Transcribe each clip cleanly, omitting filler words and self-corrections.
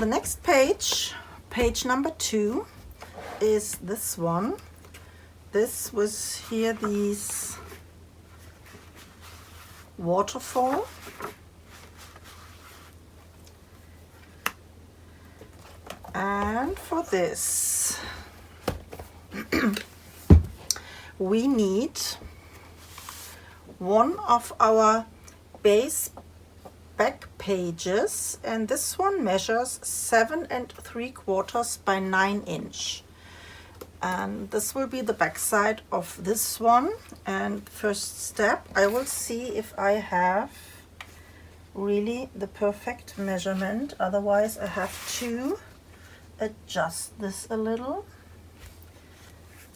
the next page, page number 2, is this one. This was here, these Waterfall. And for this, we need one of our base back pages, and this one measures 7 3/4 by 9 inch. And this will be the back side of this one. And first step, I will see if I have really the perfect measurement. Otherwise, I have to adjust this a little.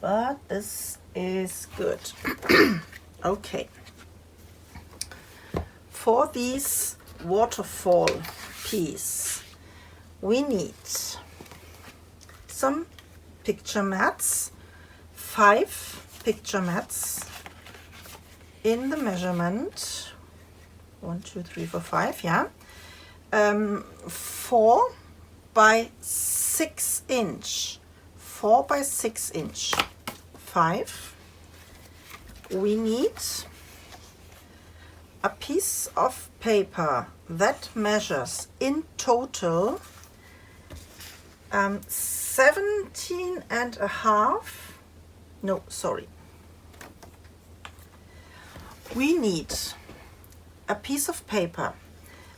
But this is good. Okay. For these Waterfall piece, we need some picture mats, 5 picture mats in the measurement 1, 2, 3, 4, 5, yeah, 4 by 6 inch, 4 by 6 inch, 5. We need a piece of paper that measures in total 17 and a half, no, sorry. We need a piece of paper,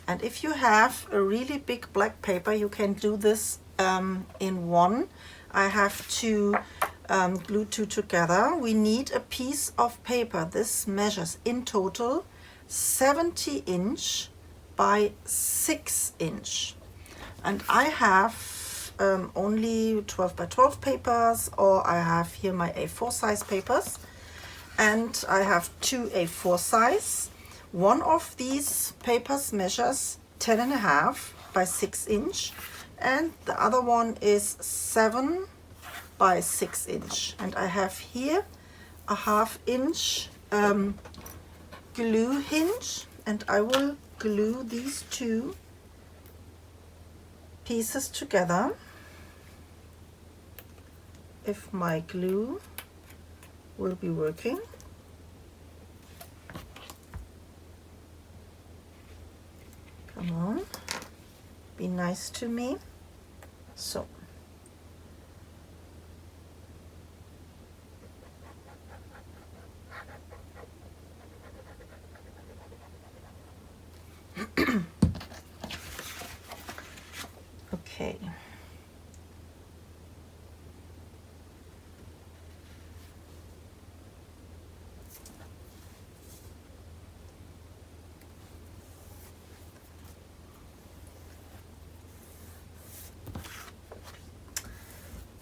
and if you have a really big black paper, you can do this in one. I have to glue 2 together. We need a piece of paper. This measures in total 70 inch by 6 inch, and I have only 12 by 12 papers, or I have here my A4 size papers, and I have 2 A4 size. One of these papers measures 10 and a half by 6 inch, and the other one is 7 by 6 inch, and I have here a 1/2 inch glue hinge, and I will glue these 2 pieces together. If my glue will be working. Come on, be nice to me. So. Okay.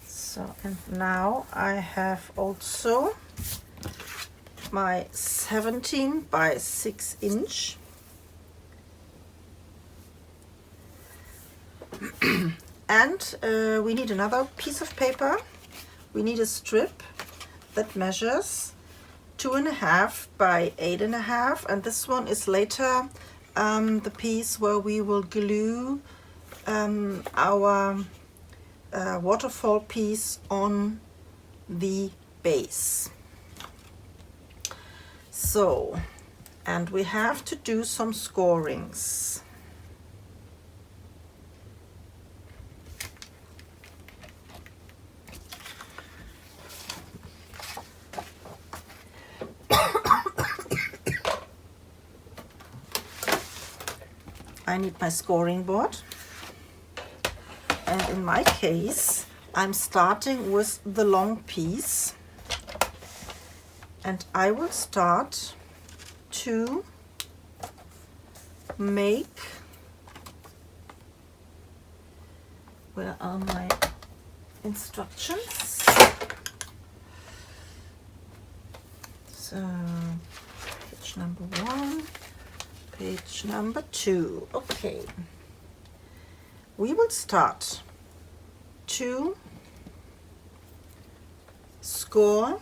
So, and now I have also my 17 by 6 inch. And we need another piece of paper. We need a strip that measures 2.5 by 8.5, and this one is later the piece where we will glue our waterfall piece on the base. So, and we have to do some scorings. I need my scoring board, and in my case I'm starting with the long piece, and I will start to make, where are my instructions? So page number 1, page number 2. Okay, we will start to score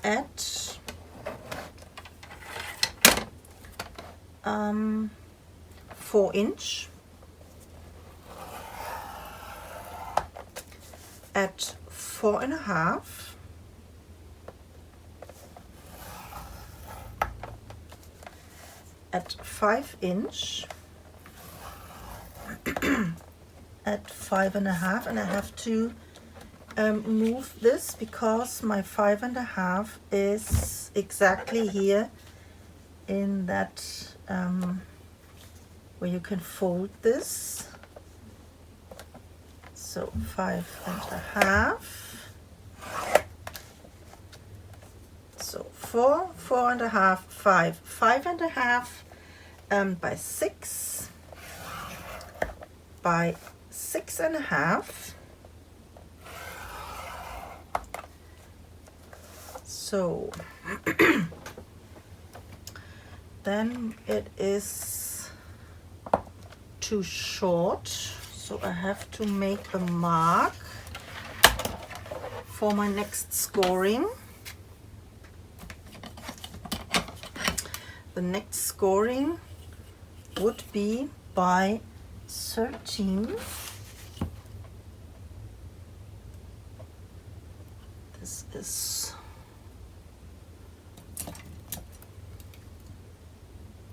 at 4 inch, at 4.5, at 5 inch, at 5.5, and I have to move this because my 5.5 is exactly here in that where you can fold this. So 5.5. So 4, 4.5, 5, 5.5 by 6 by 6.5. So then it is too short, so I have to make a mark for my next scoring. The next scoring would be by 13. This is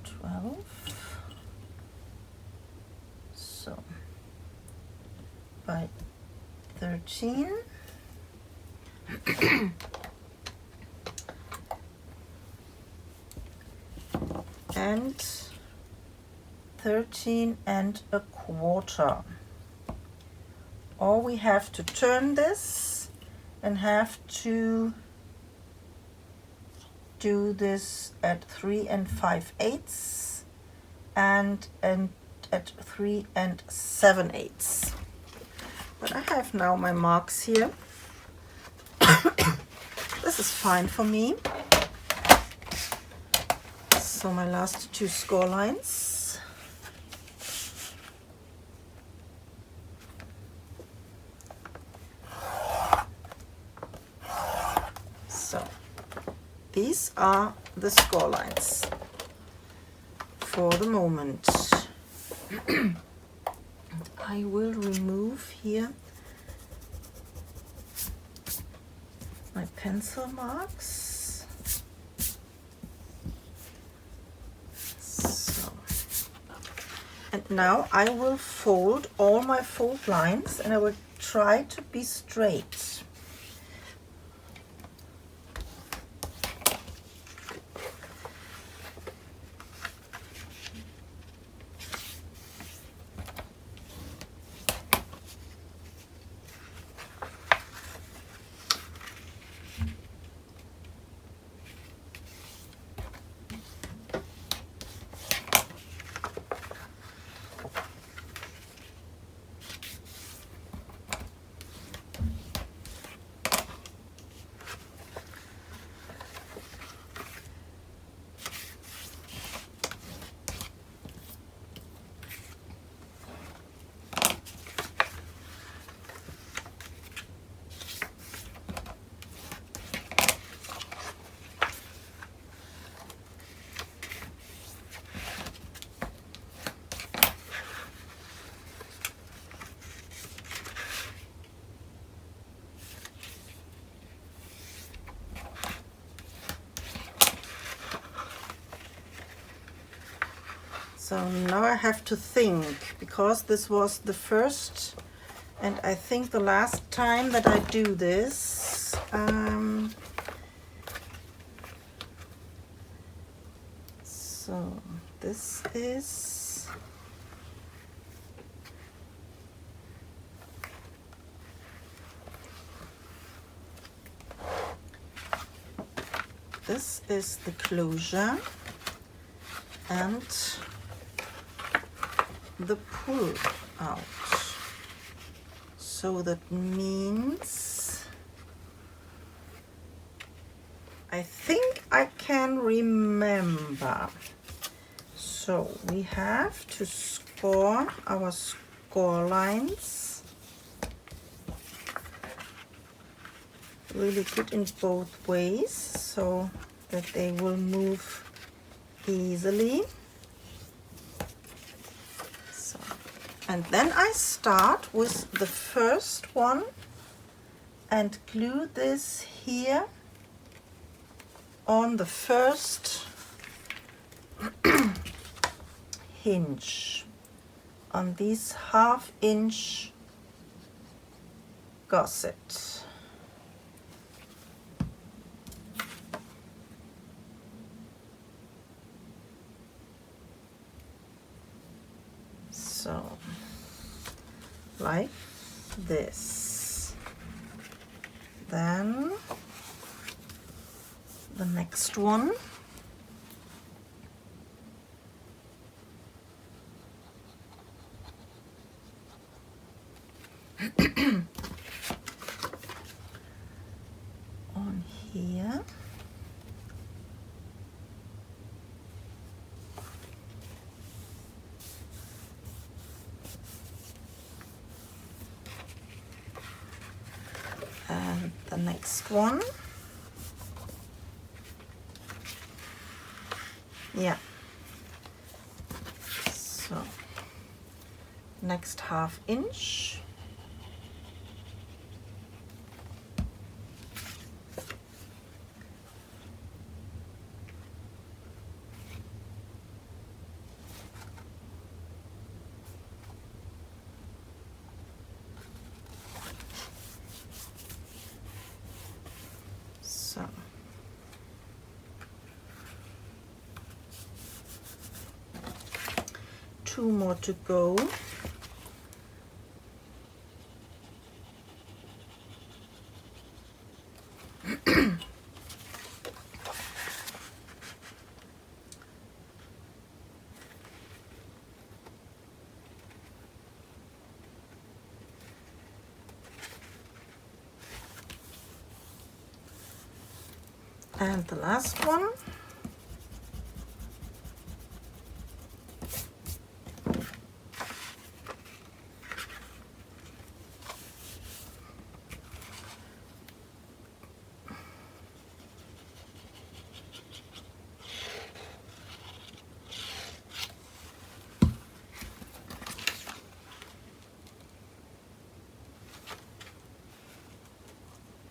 12. So by 13. And 13.25. Or we have to turn this and have to do this at 3 5/8 and at 3 7/8. But I have now my marks here. This is fine for me. So my last two score lines. So these are the score lines for the moment. I will remove here my pencil marks. So, and now I will fold all my fold lines and I will try to be straight. So now I have to think, because this was the first and I think the last time that I do this. So this is the closure and the pull out. So that means I think I can remember. So we have to score our score lines really good in both ways so that they will move easily. And then I start with the first one and glue this here on the first hinge, on these 1/2 inch gusset. So, like this. Then the next one. On here. And the next one. Yeah. So, next 1/2 inch. So, two more to go. And the last one.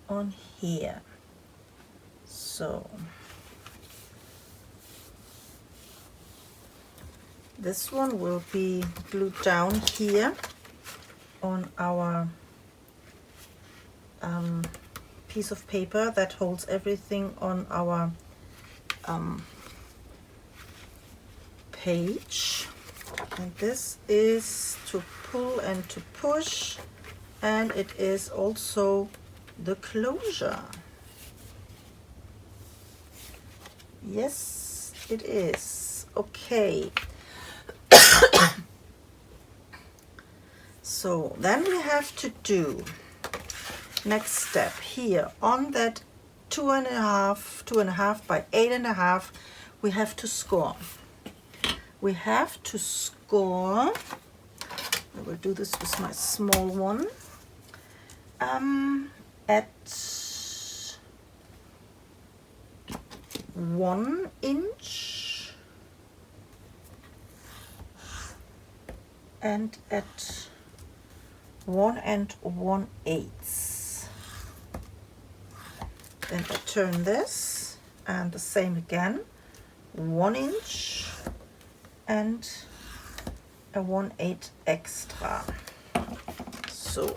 On here. So this one will be glued down here on our piece of paper that holds everything on our page. And this is to pull and to push, and it is also the closure. Yes, it is. Okay. So then we have to do next step here on that 2.5 by 8.5. We have to score. We have to score. I will do this with my small one. At 1 inch and at 1 1/8. Then I turn this, and the same again, 1 inch and a 1/8 extra. So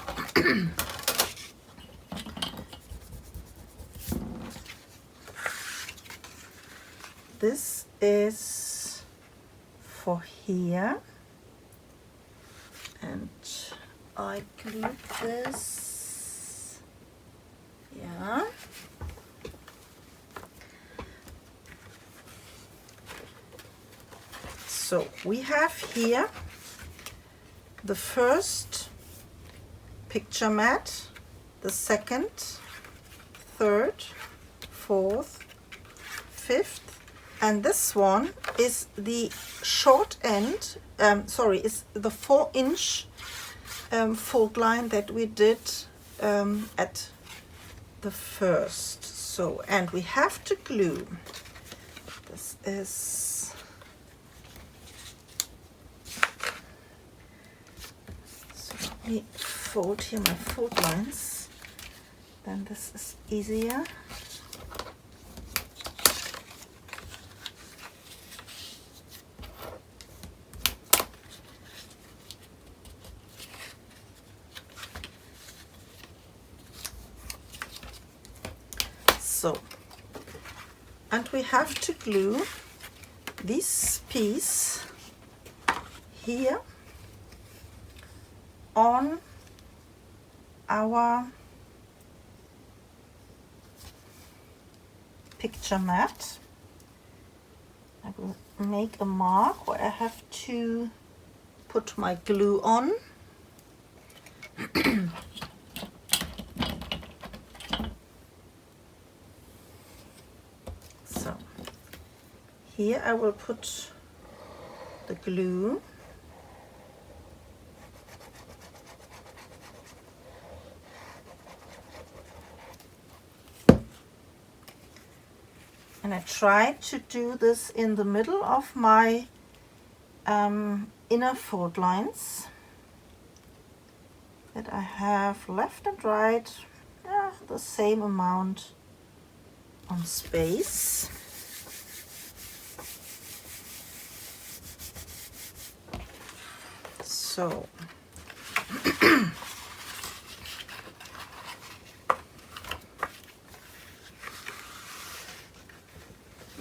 this is for here, and I glue this, yeah. So we have here the first picture mat, the second, third, fourth, fifth, and this one is the short end, is the 4-inch fold line that we did at the first. So, and we have to glue. This is, so let me fold here my fold lines. then this is easier. So, and we have to glue this piece here on our picture mat. I will make a mark where I have to put my glue on. So here I will put the glue. And I try to do this in the middle of my inner fold lines, that I have left and right the same amount on space. So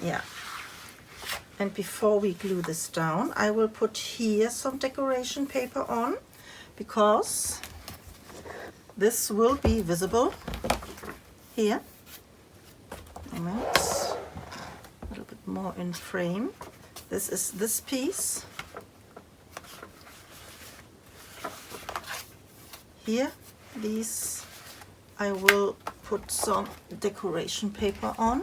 yeah, and before we glue this down, I will put here some decoration paper on, because this will be visible here. Moment. A little bit more in frame. This is this piece here. These I will put some decoration paper on.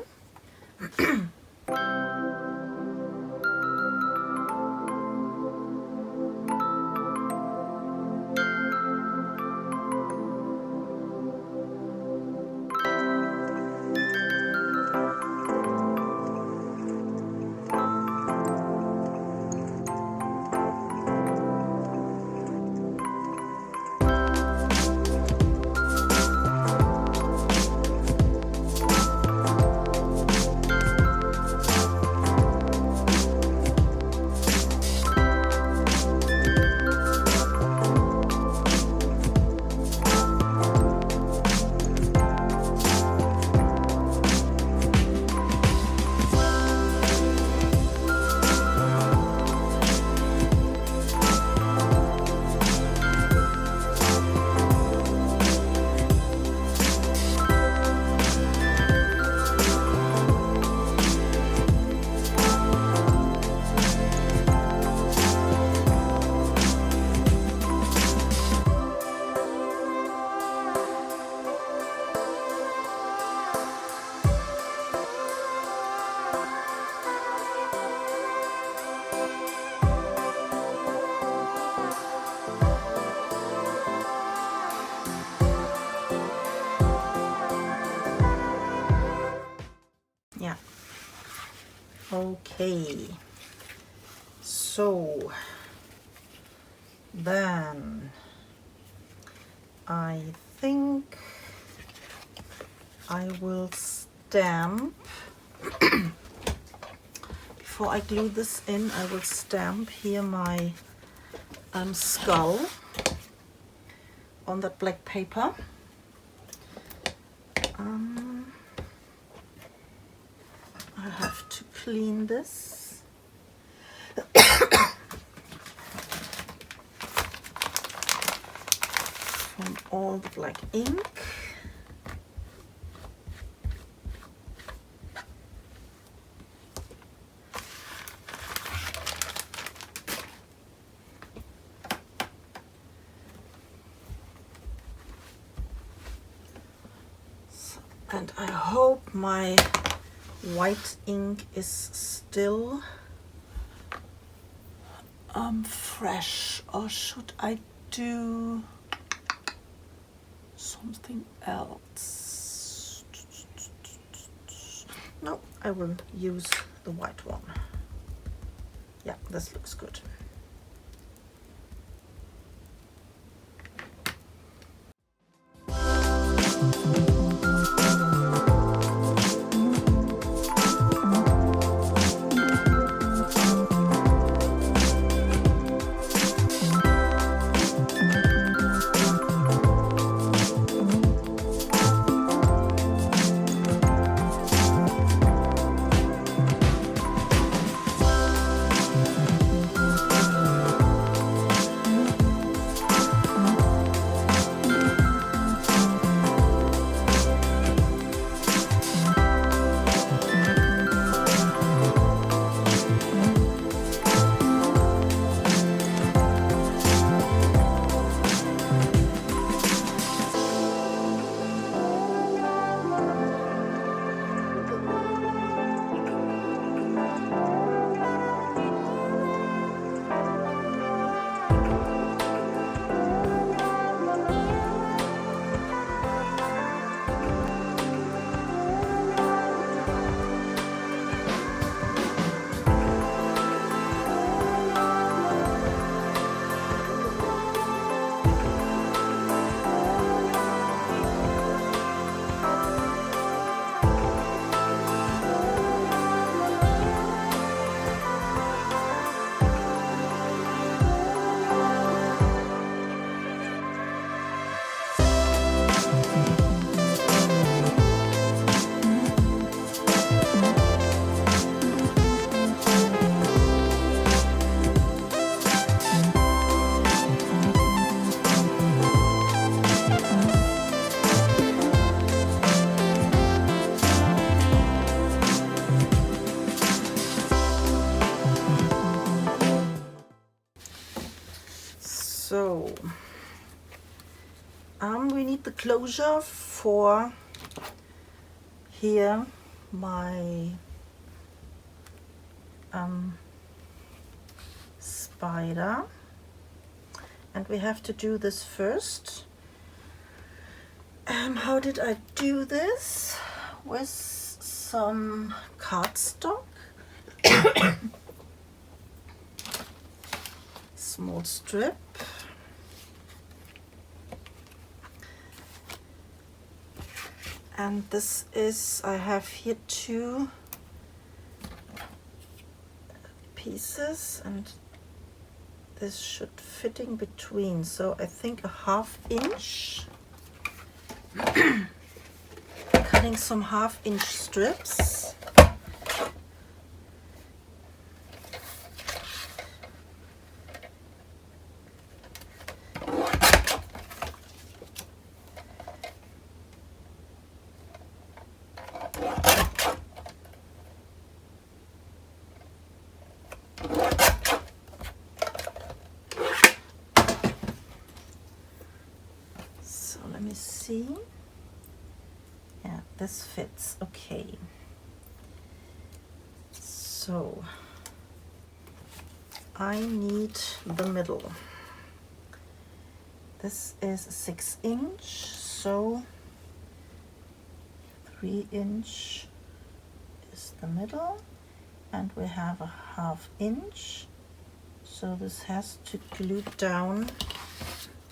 Yeah. Okay. So then I think I will stamp. Before I glue this in, I will stamp here my skull on that black paper. I have to clean this. From all the black ink. And I hope my white ink is still fresh, or should I do something else? No, I will use the white one. Yeah, this looks good. We need the closure for here my spider, and we have to do this first. How did I do this? With some cardstock, small strip, and this is, I have here 2 pieces, and this should fit in between, so I think a 1/2 inch. Cutting some 1/2 inch strips. So let me see. Yeah, this fits okay. So I need the middle. This is a 6 inch, so 3 inch is the middle, and we have a 1/2 inch, so this has to glue down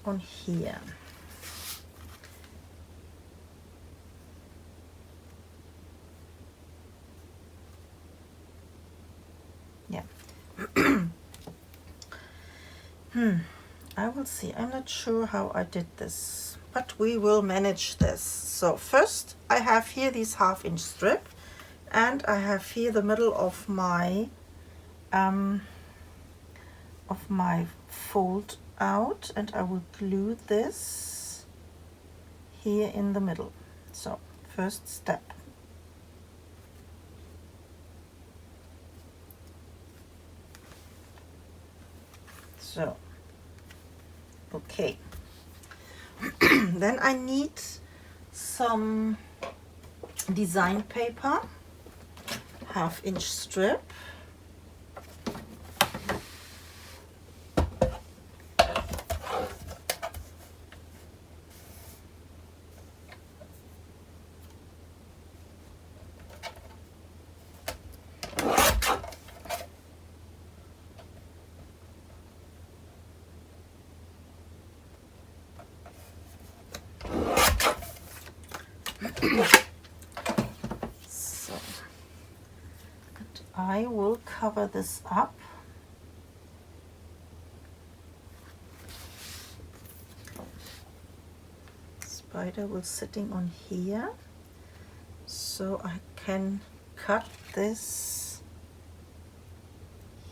on here. Yeah. I will see. I'm not sure how I did this, but we will manage this. So first I have here this 1/2 inch strip, and I have here the middle of my fold out, and I will glue this here in the middle. So first step. So okay. Then I need some design paper, 1/2 inch strip. So, and I will cover this up. Spider will sitting on here, so I can cut this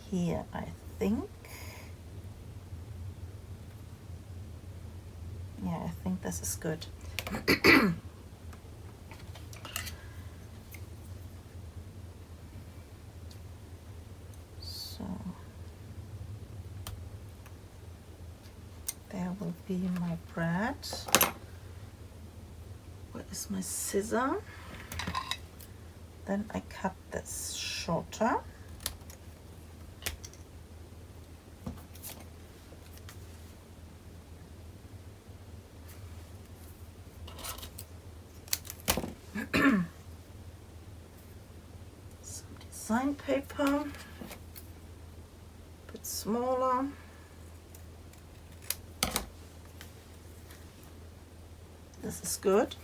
here, I think. Yeah, I think this is good. So there will be my bread. Where is my scissor? Then I cut this shorter. Some design paper, a bit smaller. This is good.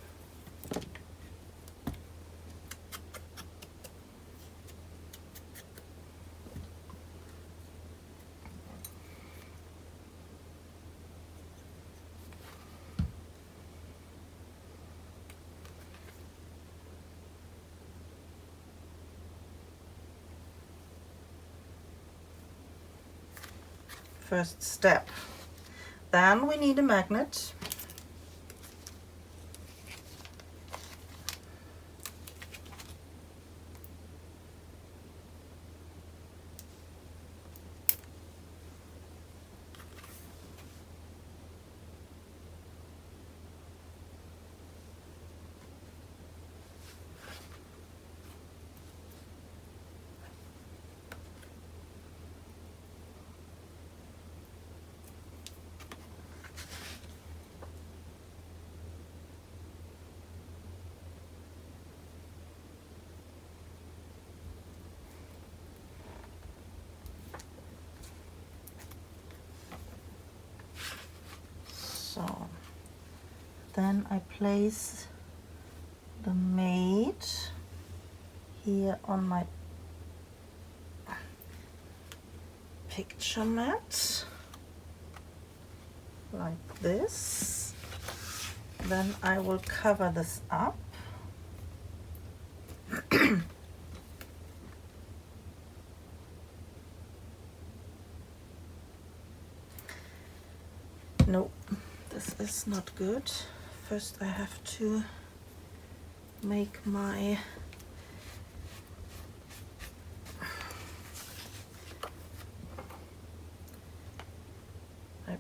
First step. Then we need a magnet. then I place the mate here on my picture mat like this. Then I will cover this up. No, this is not good. First I have to make my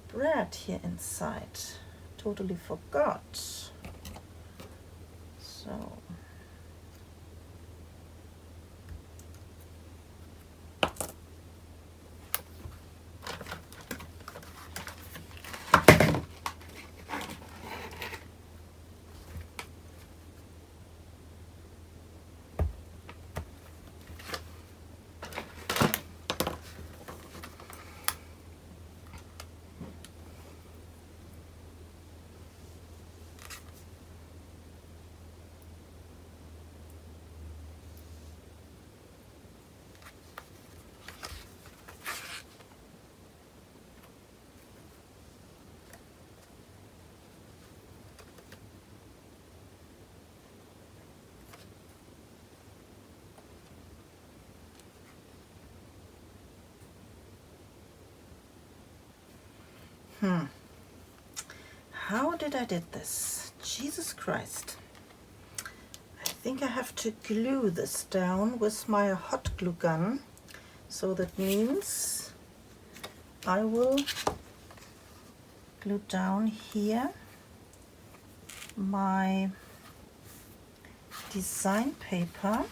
bread here inside. Totally forgot. So how did I did this? Jesus Christ. I think I have to glue this down with my hot glue gun. So that means I will glue down here my design paper.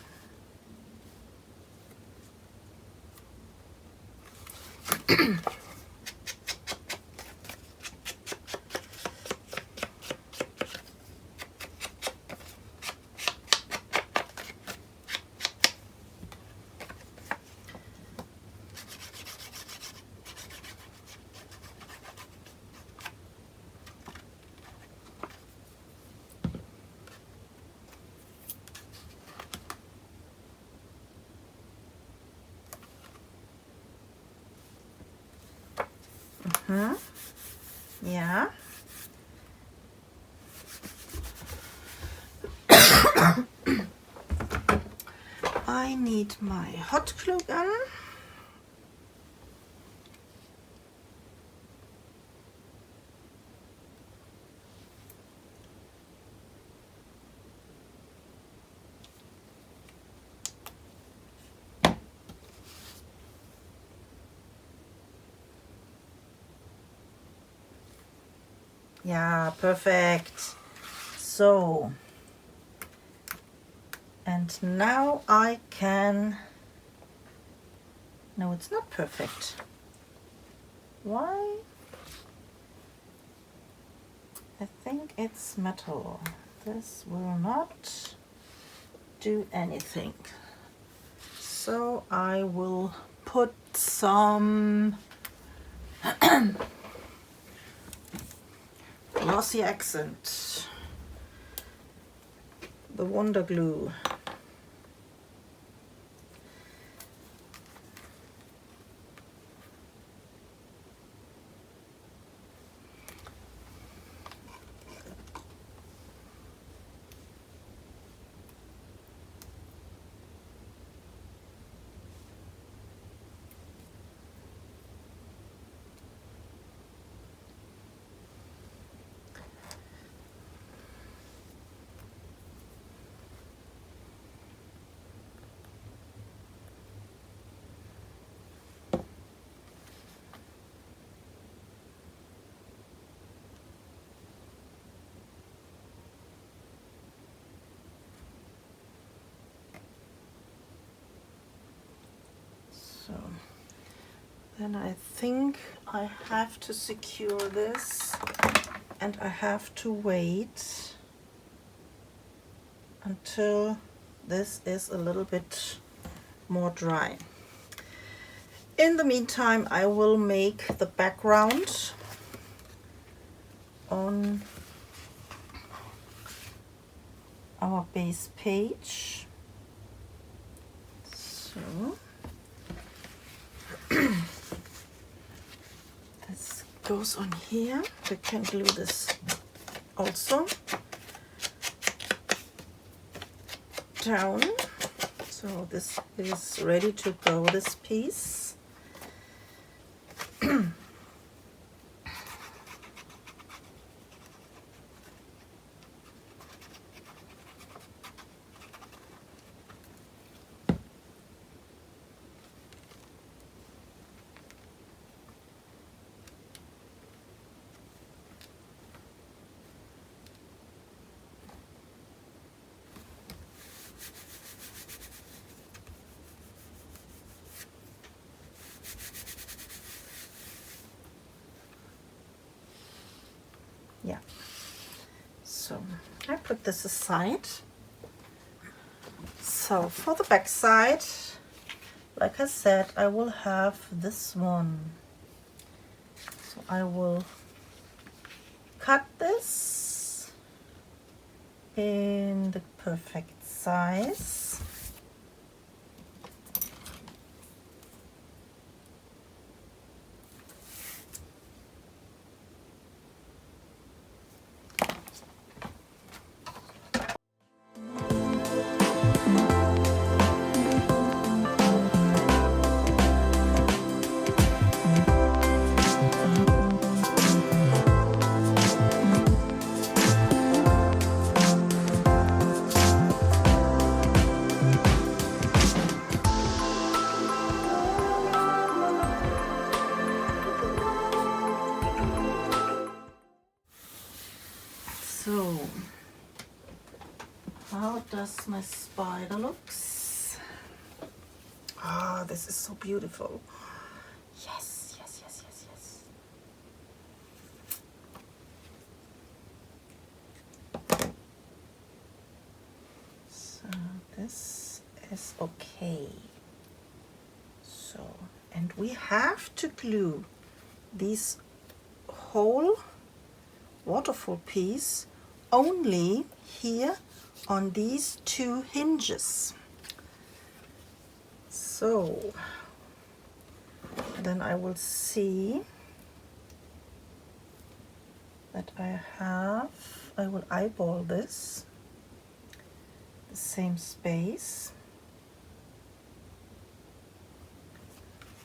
Yeah. I need my hot glue gun. Yeah, perfect. So, and now I can, no, it's not perfect. Why? I think it's metal. This will not do anything. So I will put some glossy accent, the Wonder Glue. So then I think I have to secure this, and I have to wait until this is a little bit more dry. In the meantime, I will make the background on our base page. So this goes on here. We can glue this also down. So this is ready to go, this piece. Yeah, so I put this aside. So for the back side, like I said, I will have this one. So I will cut this in the perfect size. So, how does my spider looks? Ah, this is so beautiful. Yes, yes, yes, yes, yes. So this is okay. So, and we have to glue this whole waterfall piece only here on these two hinges. So then I will see that I will eyeball this, the same space.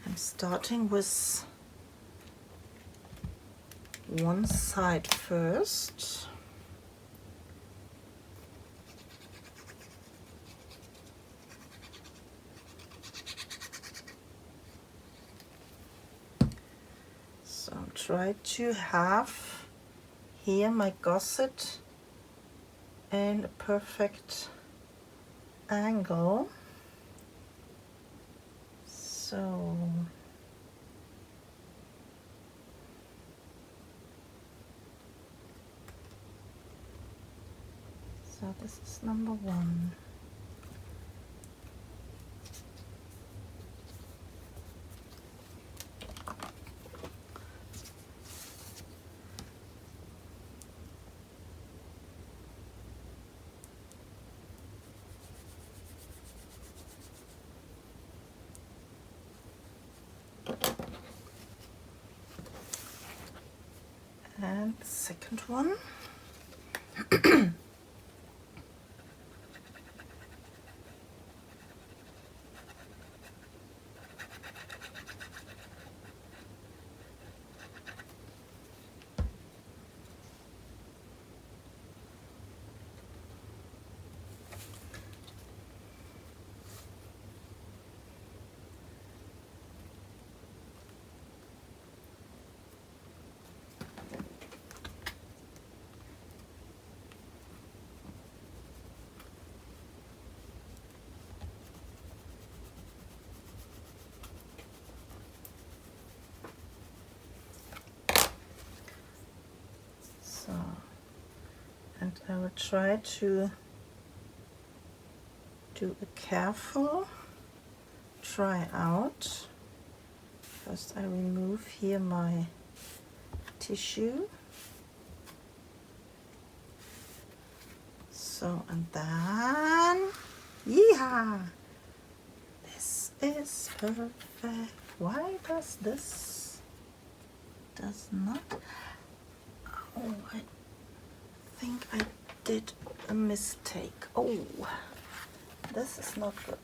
I'm starting with one side first. So try to have here my gusset in a perfect angle. So this is number one. And the second one. And I will try to do a careful try out. First I remove here my tissue. So, and then, yeah, this is perfect. Why does this not? Oh, I think I did a mistake. Oh, this is not good.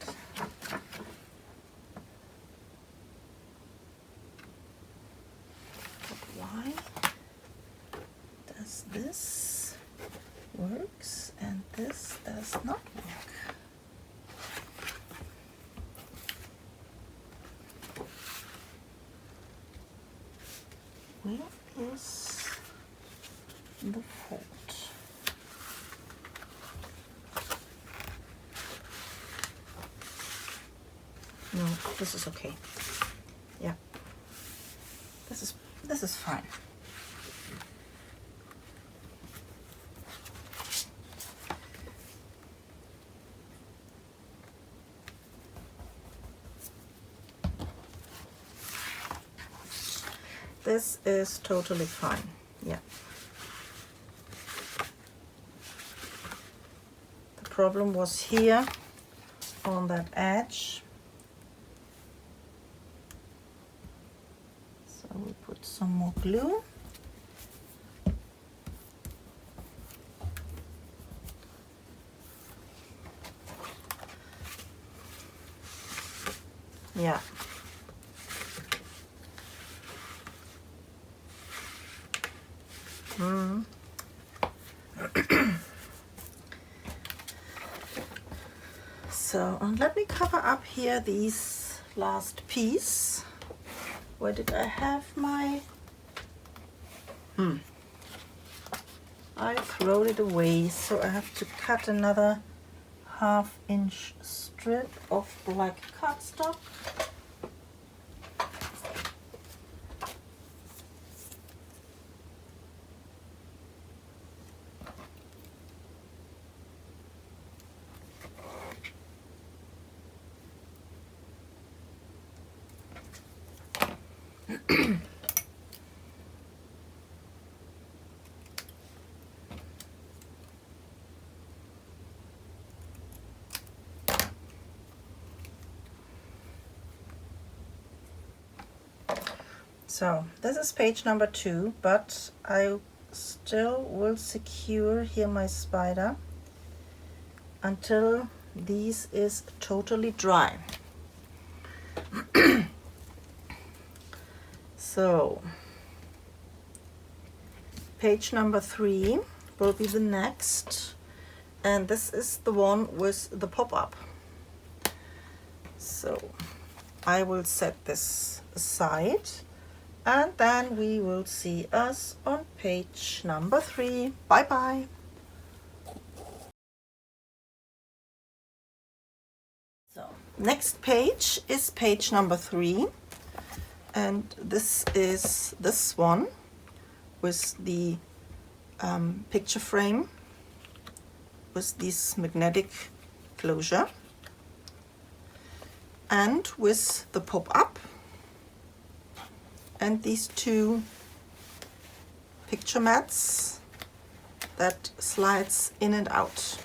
But why does this works and this does not work? Where is the fault? No, this is okay. Yeah, this is fine. This is totally fine. Yeah. The problem was here on that edge. So we put some more glue. Yeah. So, and let me cover up here these last piece. Where did I have my... I threw it away, so I have to cut another 1/2-inch strip of black cardstock. So this is page number 2, but I still will secure here my spider until this is totally dry. So page number 3 will be the next, and this is the one with the pop-up. So I will set this aside, and then we will see us on page number 3. Bye bye. So next page is page number 3, and this is this one with the picture frame with this magnetic closure and with the pop-up and these 2 picture mats that slides in and out.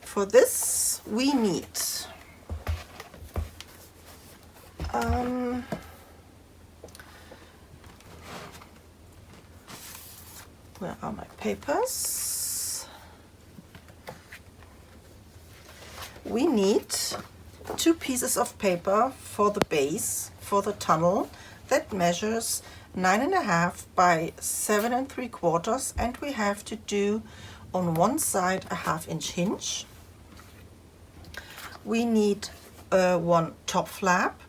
For this we need where are my papers? We need 2 pieces of paper for the base, for the tunnel, that measures 9.5 by 7 3/4, and we have to do on one side a 1/2-inch hinge. We need one top flap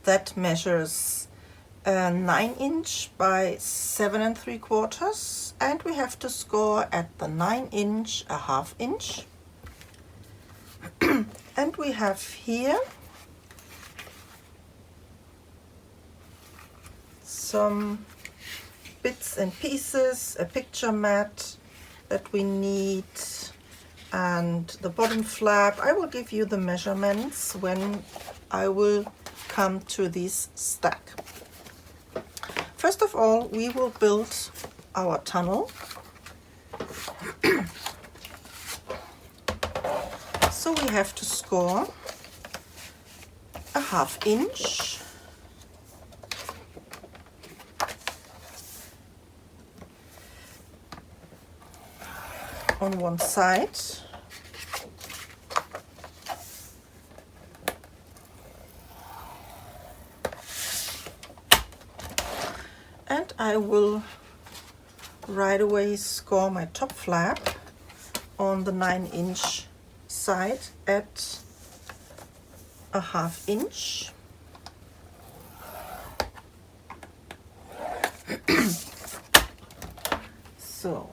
that measures 9" by 7 3/4, and we have to score at the 9" a 1/2". And we have here some bits and pieces, a picture mat that we need, and the bottom flap. I will give you the measurements when I will come to this stack. First of all, we will build our tunnel. So we have to score a 1/2 inch on one side and I will right away score my top flap on the 9-inch side at a 1/2 inch. So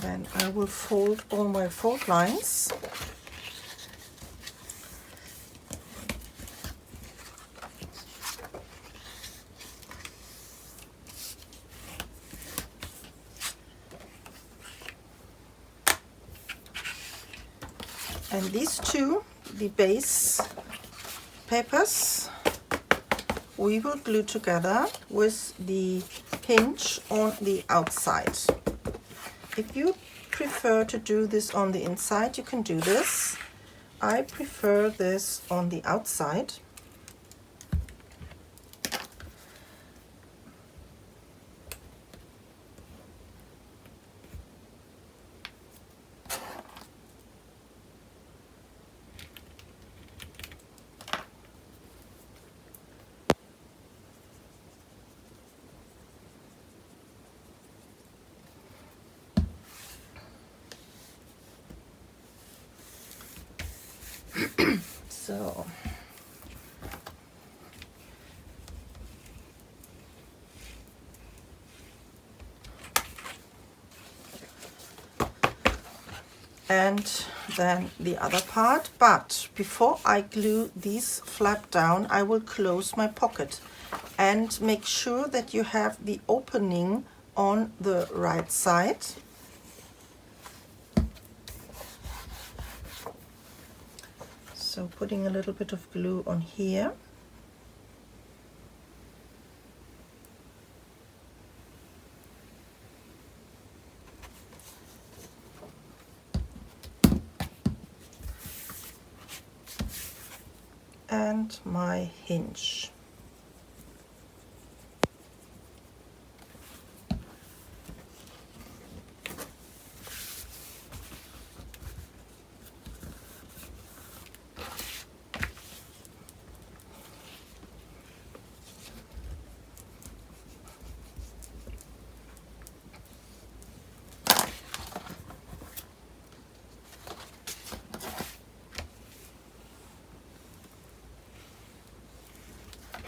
then I will fold all my fold lines. And these two, the base papers, we will glue together with the hinge on the outside. If you prefer to do this on the inside, you can do this. I prefer this on the outside. So and then the other part, but before I glue these flap down, I will close my pocket and make sure that you have the opening on the right side. So putting a little bit of glue on here. And my hinge.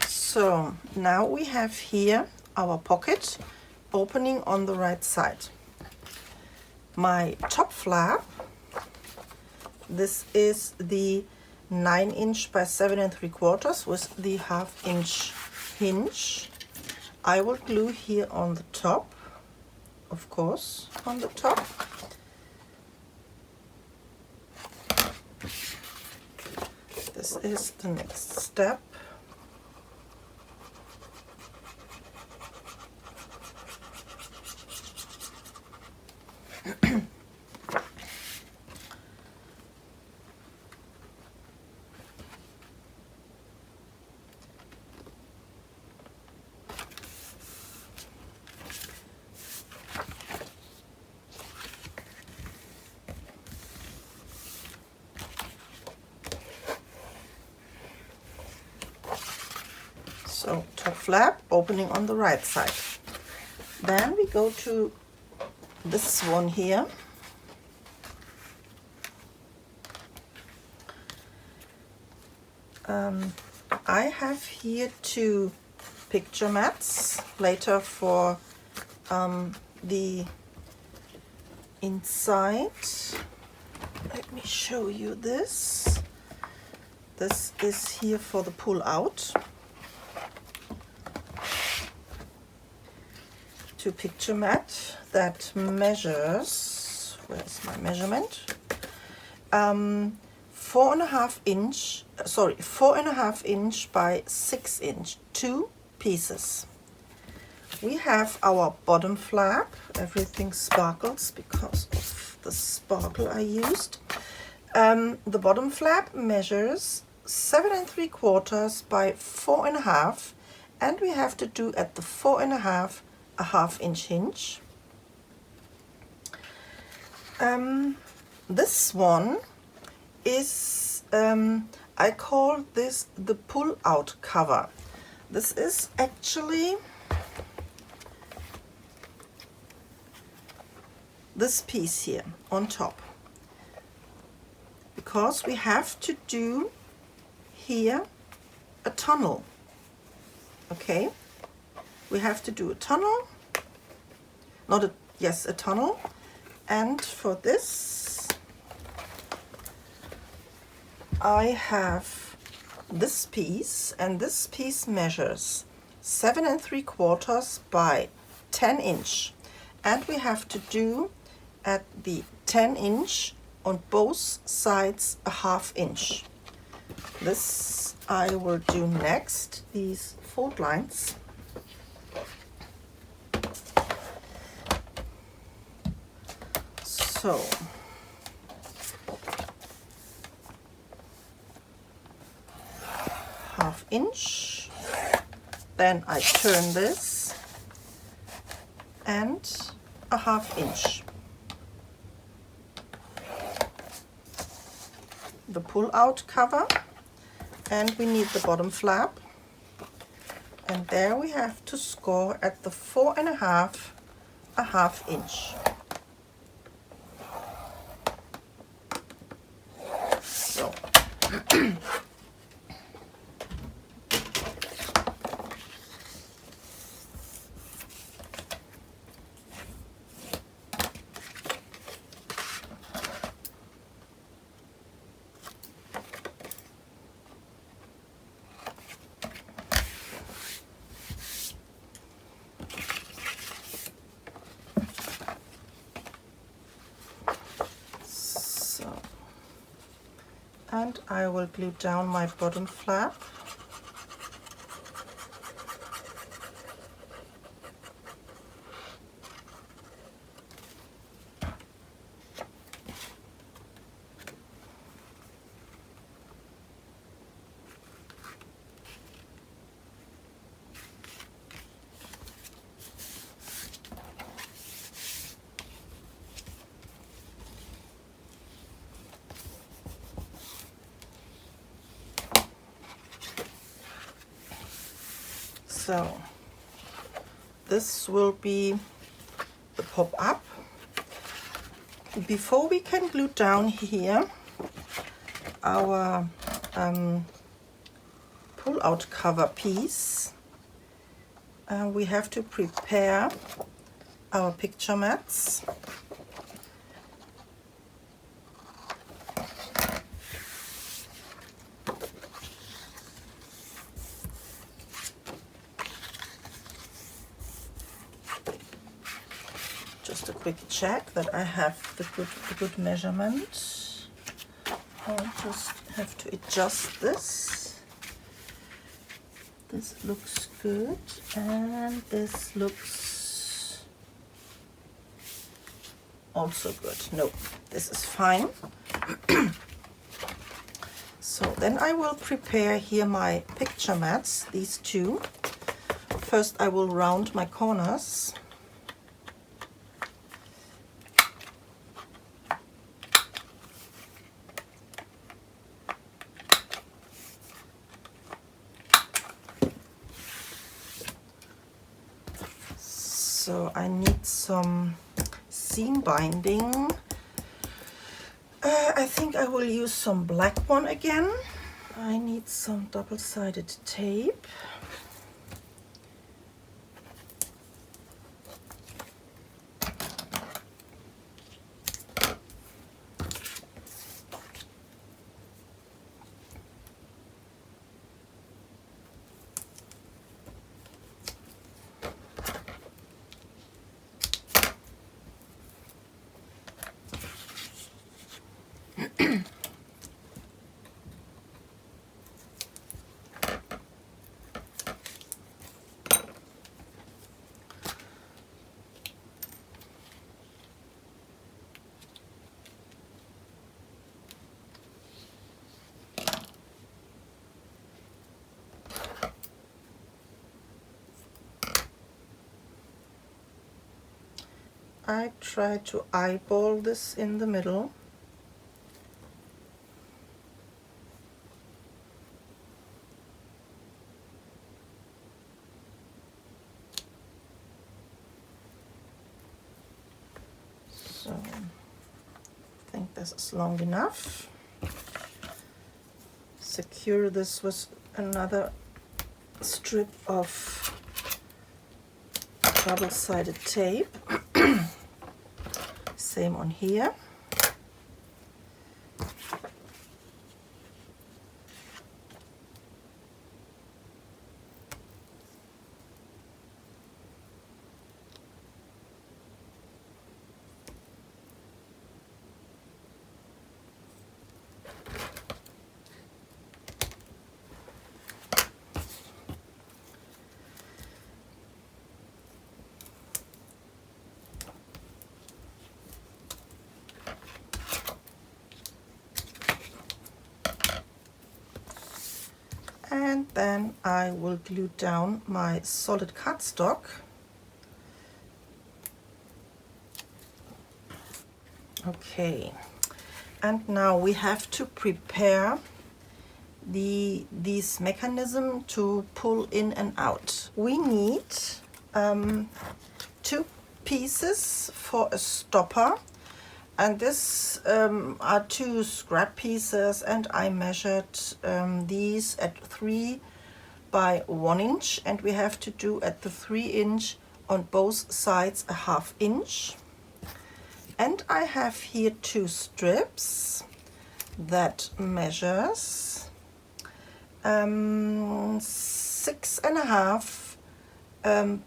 So now we have here our pocket opening on the right side. My top flap, this is the 9-inch by 7 3/4 with the 1/2 inch hinge. I will glue here on the top, of course, on the top. This is the next step. So top flap opening on the right side. Then we go to this one here. I have here 2 picture mats later for the inside. Let me show you this. This is here for the pull out. to picture mat that measures, where's my measurement? 4.5 inch by 6 inch, 2 pieces. We have our bottom flap. Everything sparkles because of the sparkle I used. The bottom flap measures 7 3/4 by 4.5, and we have to do at the 4.5 a 1/2 inch hinge. This one is, I call this the pull-out cover. This is actually this piece here on top, because we have to do here a tunnel. Okay, we have to do a tunnel, a tunnel, and for this I have this piece, and this piece measures 7 3/4 by 10 inch, and we have to do at the 10 inch on both sides a 1/2 inch. This I will do next, these fold lines. So half inch, then I turn this and a 1/2 inch. The pull-out cover, and we need the bottom flap, and there we have to score at the 4.5 a 1/2 inch. So and I will glue down my bottom flap. So this will be the pop-up. Before we can glue down here our pull-out cover piece, we have to prepare our picture mats. Just a quick check that I have the good measurement. I'll just have to adjust this. This looks good, and this looks also good. No, this is fine. So then I will prepare here my picture mats, these two. First I will round my corners. So I need some seam binding. I think I will use some black one again. I need some double-sided tape. I try to eyeball this in the middle. So I think this is long enough. Secure this with another strip of double-sided tape. Same on here. And then I will glue down my solid cardstock. Okay, and now we have to prepare this mechanism to pull in and out. We need 2 pieces for a stopper, and this are 2 scrap pieces, and I measured these at 3 by 1 inch, and we have to do at the 3 inch on both sides a 1/2 inch. And I have here 2 strips that measures 6.5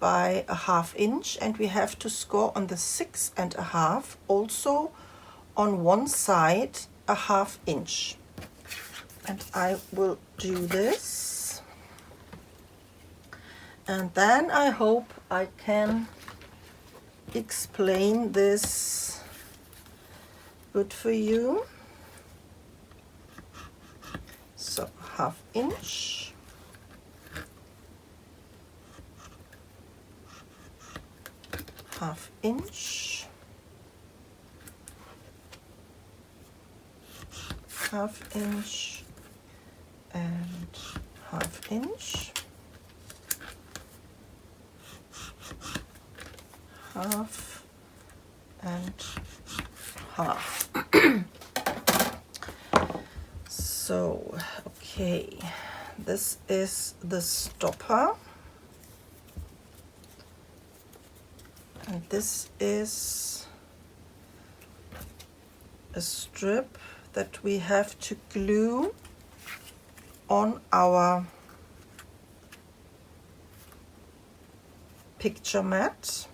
by a 1/2 inch, and we have to score on the 6.5 also on one side a 1/2 inch. And I will do this, and then I hope I can explain this good for you. So 1/2 inch, half inch, 1/2 inch, and 1/2 inch, 1/2 and 1/2. So, okay, this is the stopper, and this is a strip that we have to glue on our picture mat.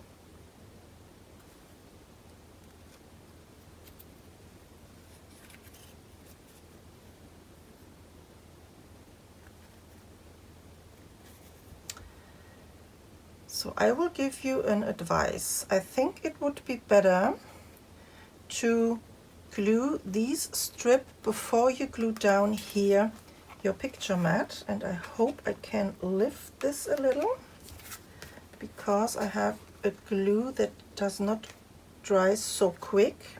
So I will give you an advice. I think it would be better to glue these strips before you glue down here your picture mat, and I hope I can lift this a little because I have a glue that does not dry so quick.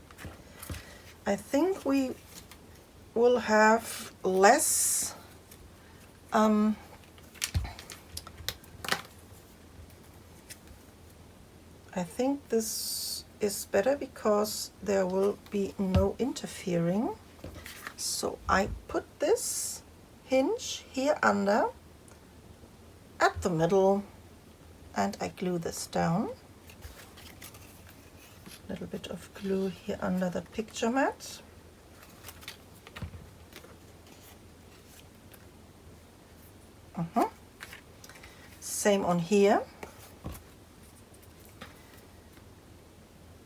I think we will have less I think this is better because there will be no interfering. So I put this hinge here under at the middle, and I glue this down. A little bit of glue here under the picture mat. Same on here.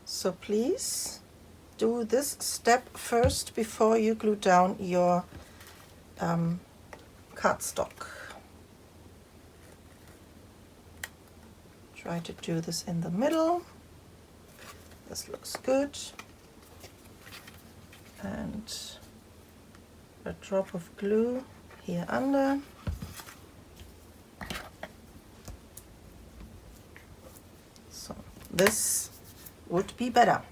So please do this step first before you glue down your cardstock. Try to do this in the middle. This looks good. And a drop of glue here under. So this would be better.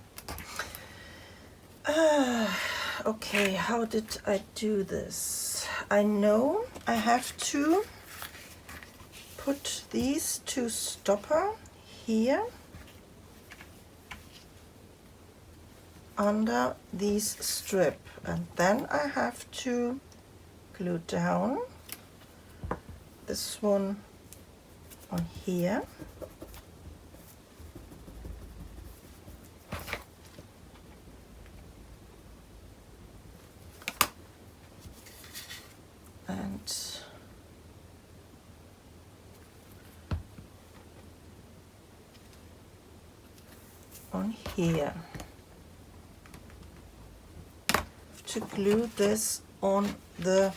Okay, how did I do this? I know I have to put these two stopper here under these strip, and then I have to glue down this one on here. And on here. To glue this on the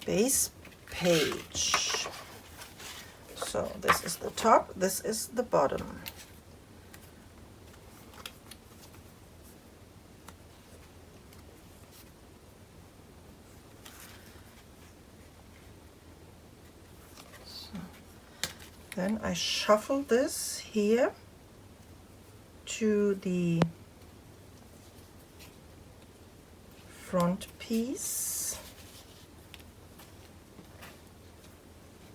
base page. So this is the top, this is the bottom. Then I shuffle this here to the front piece,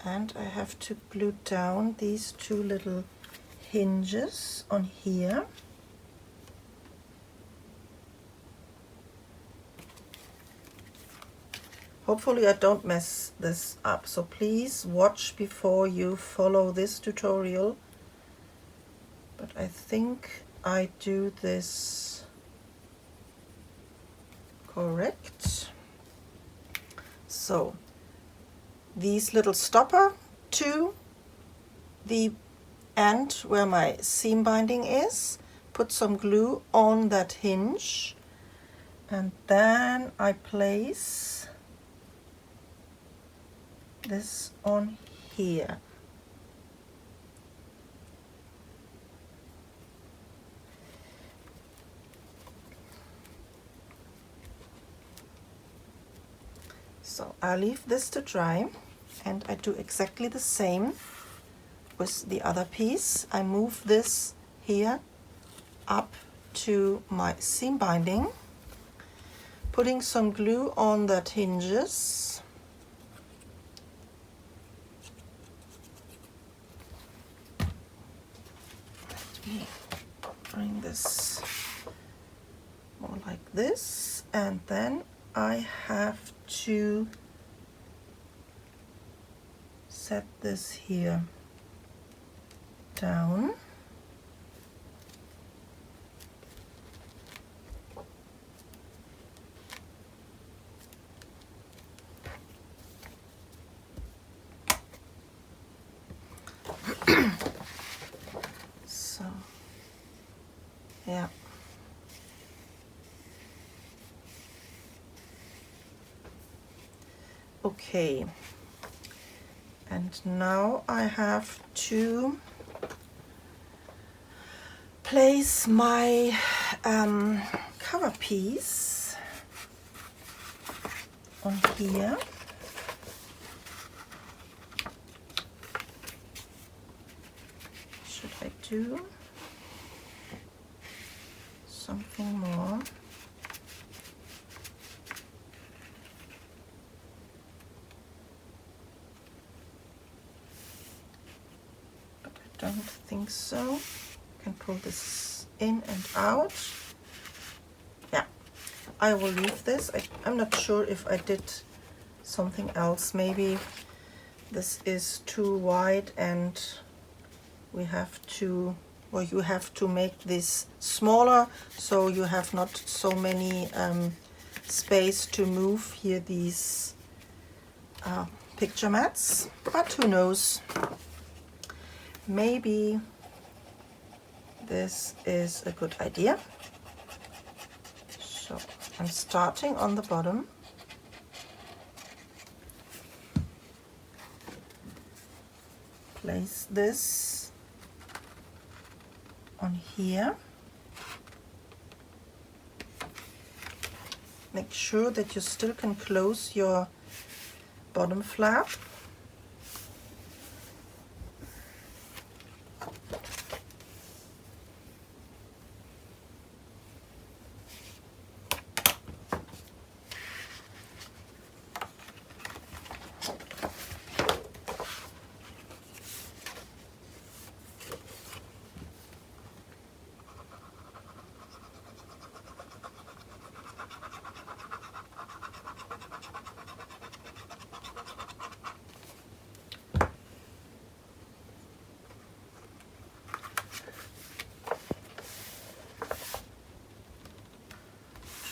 and I have to glue down these two little hinges on here. Hopefully I don't mess this up, so please watch before you follow this tutorial. But I think I do this correct. So these little stopper to the end where my seam binding is, put some glue on that hinge, and then I place this on here. So I leave this to dry, and I do exactly the same with the other piece. I move this here up to my seam binding, putting some glue on that hinges. Let me bring this more like this, and then I have to set this here down. So, yeah. Okay, and now I have to place my cover piece on here. Should I do something more? Don't think so. I can pull this in and out. Yeah, I will leave this. I'm not sure if I did something else. Maybe this is too wide and we have to, or you have to make this smaller so you have not so many space to move here these picture mats, but who knows. Maybe this is a good idea. I'm starting on the bottom. Place this on here. Make sure that you still can close your bottom flap.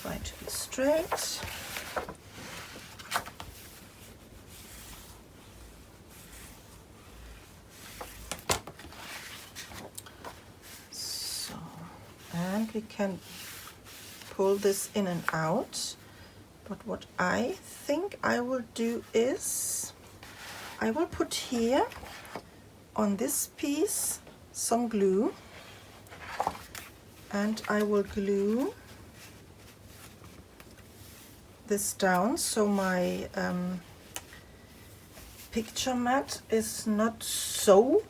Try to be straight. So, and we can pull this in and out. But what I think I will do is I will put here on this piece some glue, and I will glue this down so my picture mat is not so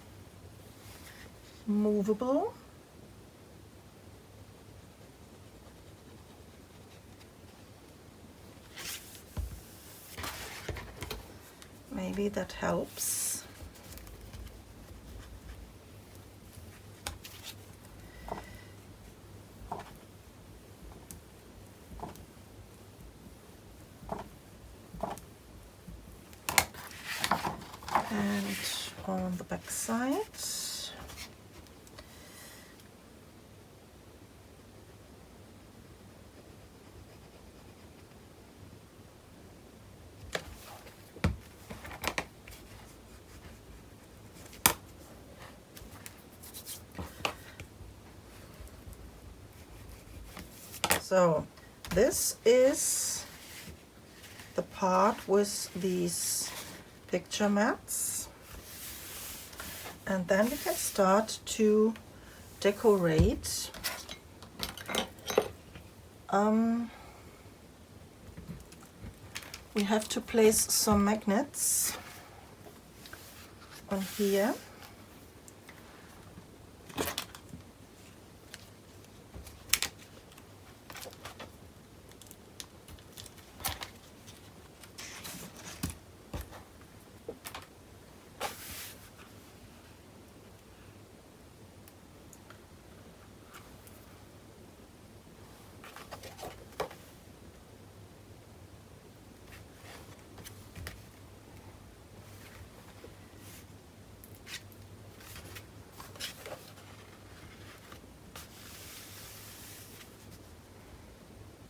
movable. Maybe that helps. And on the back side, so this is the part with these picture mats, and then we can start to decorate. We have to place some magnets on here.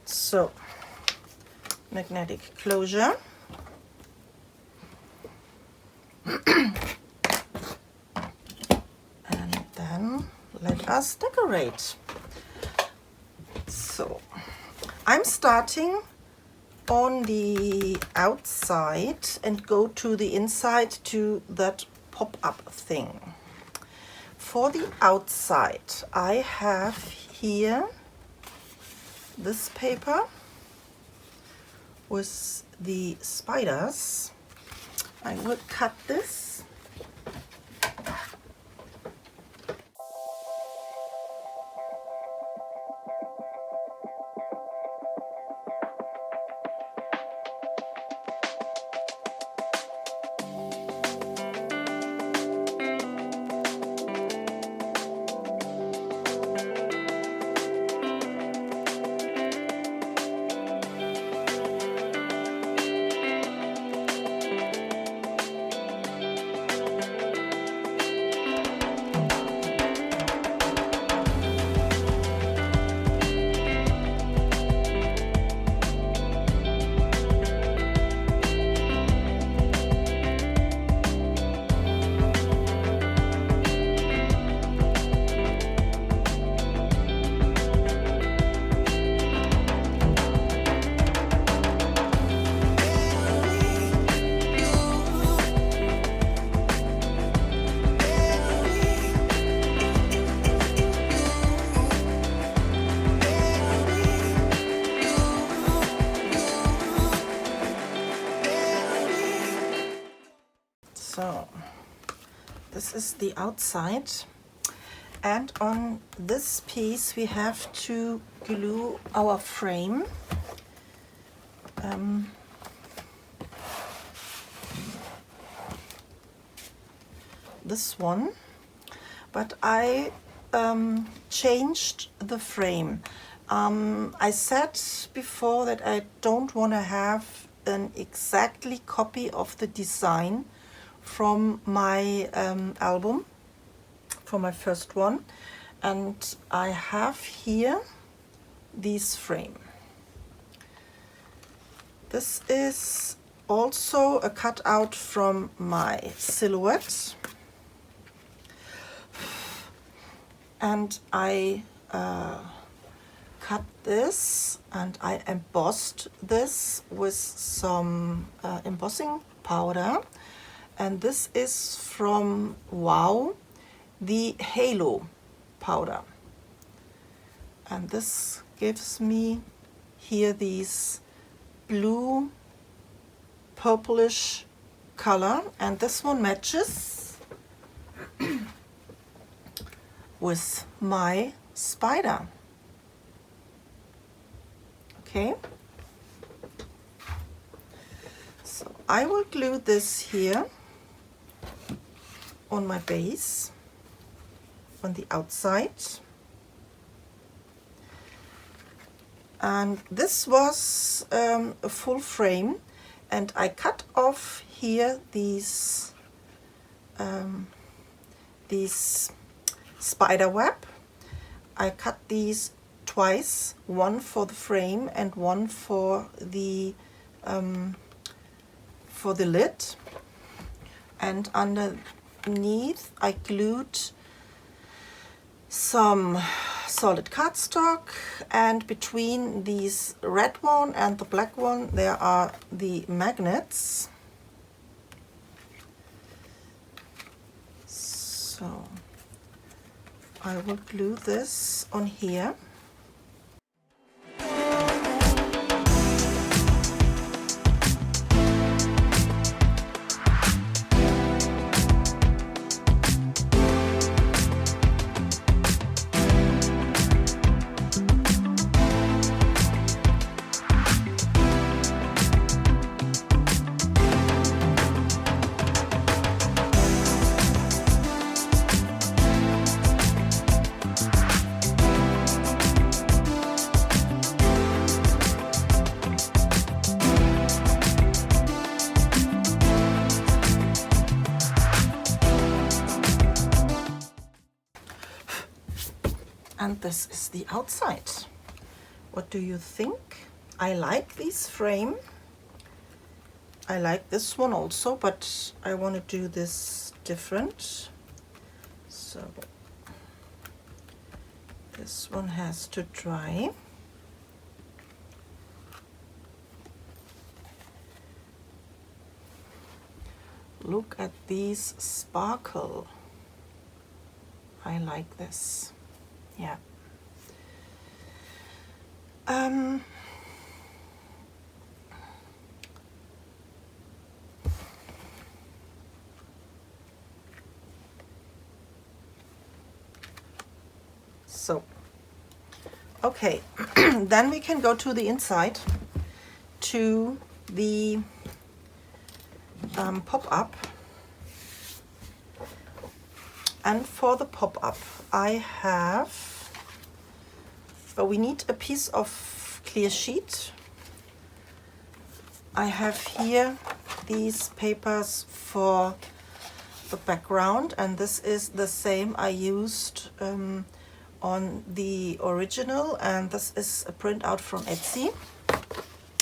So, magnetic closure. And then let us decorate. So, I'm starting on the outside and go to the inside to that pop-up thing. For the outside, I have here this paper with the spiders. I will cut this. this is the outside, and on this piece we have to glue our frame. This one, but I changed the frame. I said before that I don't want to have an exactly copy of the design from my album, from my first one, and I have here this frame. This is also a cutout from my silhouette, and I cut this and I embossed this with some embossing powder, and this is from Wow, the halo powder, and this gives me here these blue purplish color, and this one matches with my spider. Okay, so I will glue this here on my base on the outside, and this was a full frame, and I cut off here these spider web. I cut these twice, one for the frame and one for the lid, and underneath I glued some solid cardstock, and between these red one and the black one there are the magnets. So I will glue this on here. And this is the outside. What do you think? I like this frame. I like this one also, but I want to do this different. So this one has to dry. Look at these sparkle. I like this. Yeah. So, okay, then we can go to the inside, to the pop-up. And for the pop-up, I have, we need a piece of clear sheet. I have here these papers for the background, and this is the same I used on the original, and this is a printout from Etsy.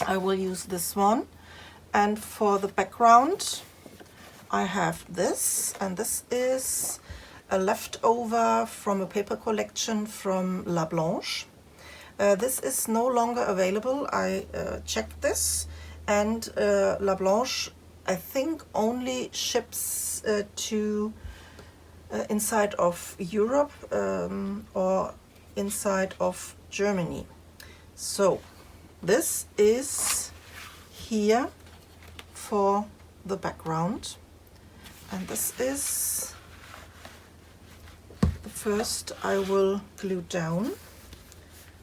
I will use this one. And for the background, I have this, and this is a leftover from a paper collection from La Blanche. This is no longer available. I checked this, and La Blanche, I think, only ships to inside of Europe or inside of Germany. So this is here for the background, and this is First I will glue down,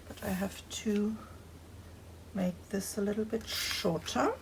but I have to make this a little bit shorter.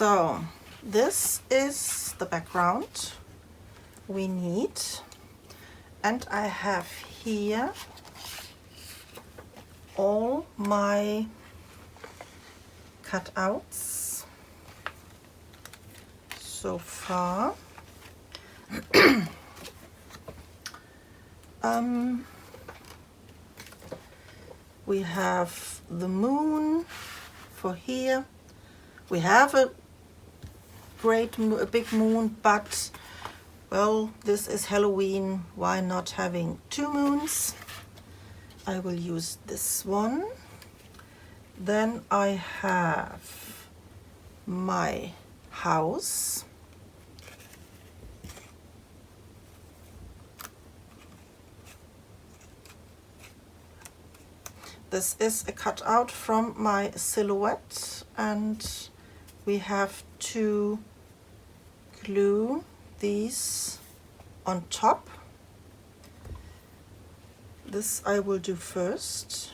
So this is the background we need, and I have here all my cutouts so far. We have the moon for here. We have a big moon, but well, this is Halloween, why not having two moons? I will use this one. Then I have my house. This is a cutout from my silhouette, and we have to glue these on top. This I will do first.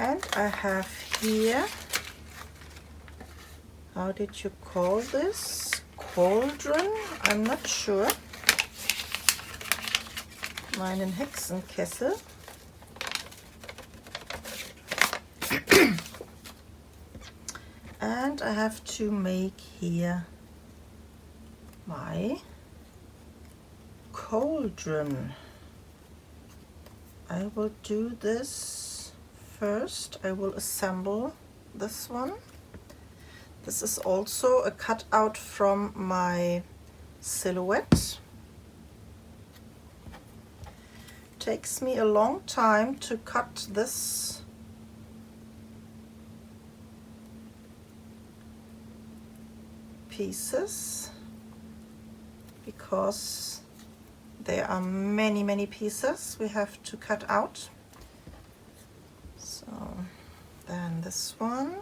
And I have here, how did you call this? Cauldron? I'm not sure. Meinen Hexenkessel. And I have to make here my cauldron. I will do this first. I will assemble this one. This is also a cutout from my silhouette. Takes me a long time to cut this pieces because there are many pieces we have to cut out. So then this one.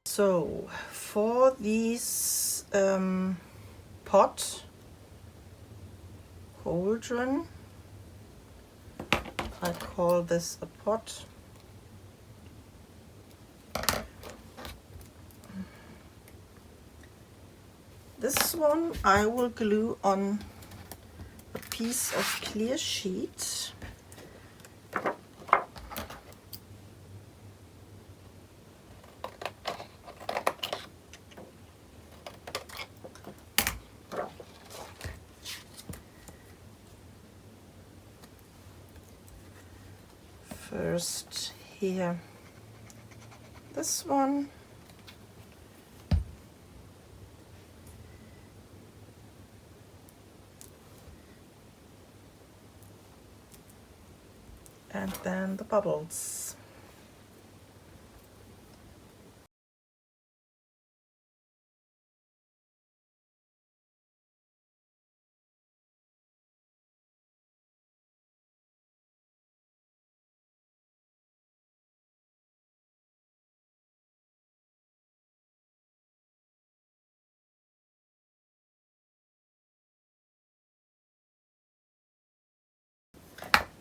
So for these pot cauldron, I call this a pot. This one I will glue on a piece of clear sheet. First here, this one. And then the bubbles.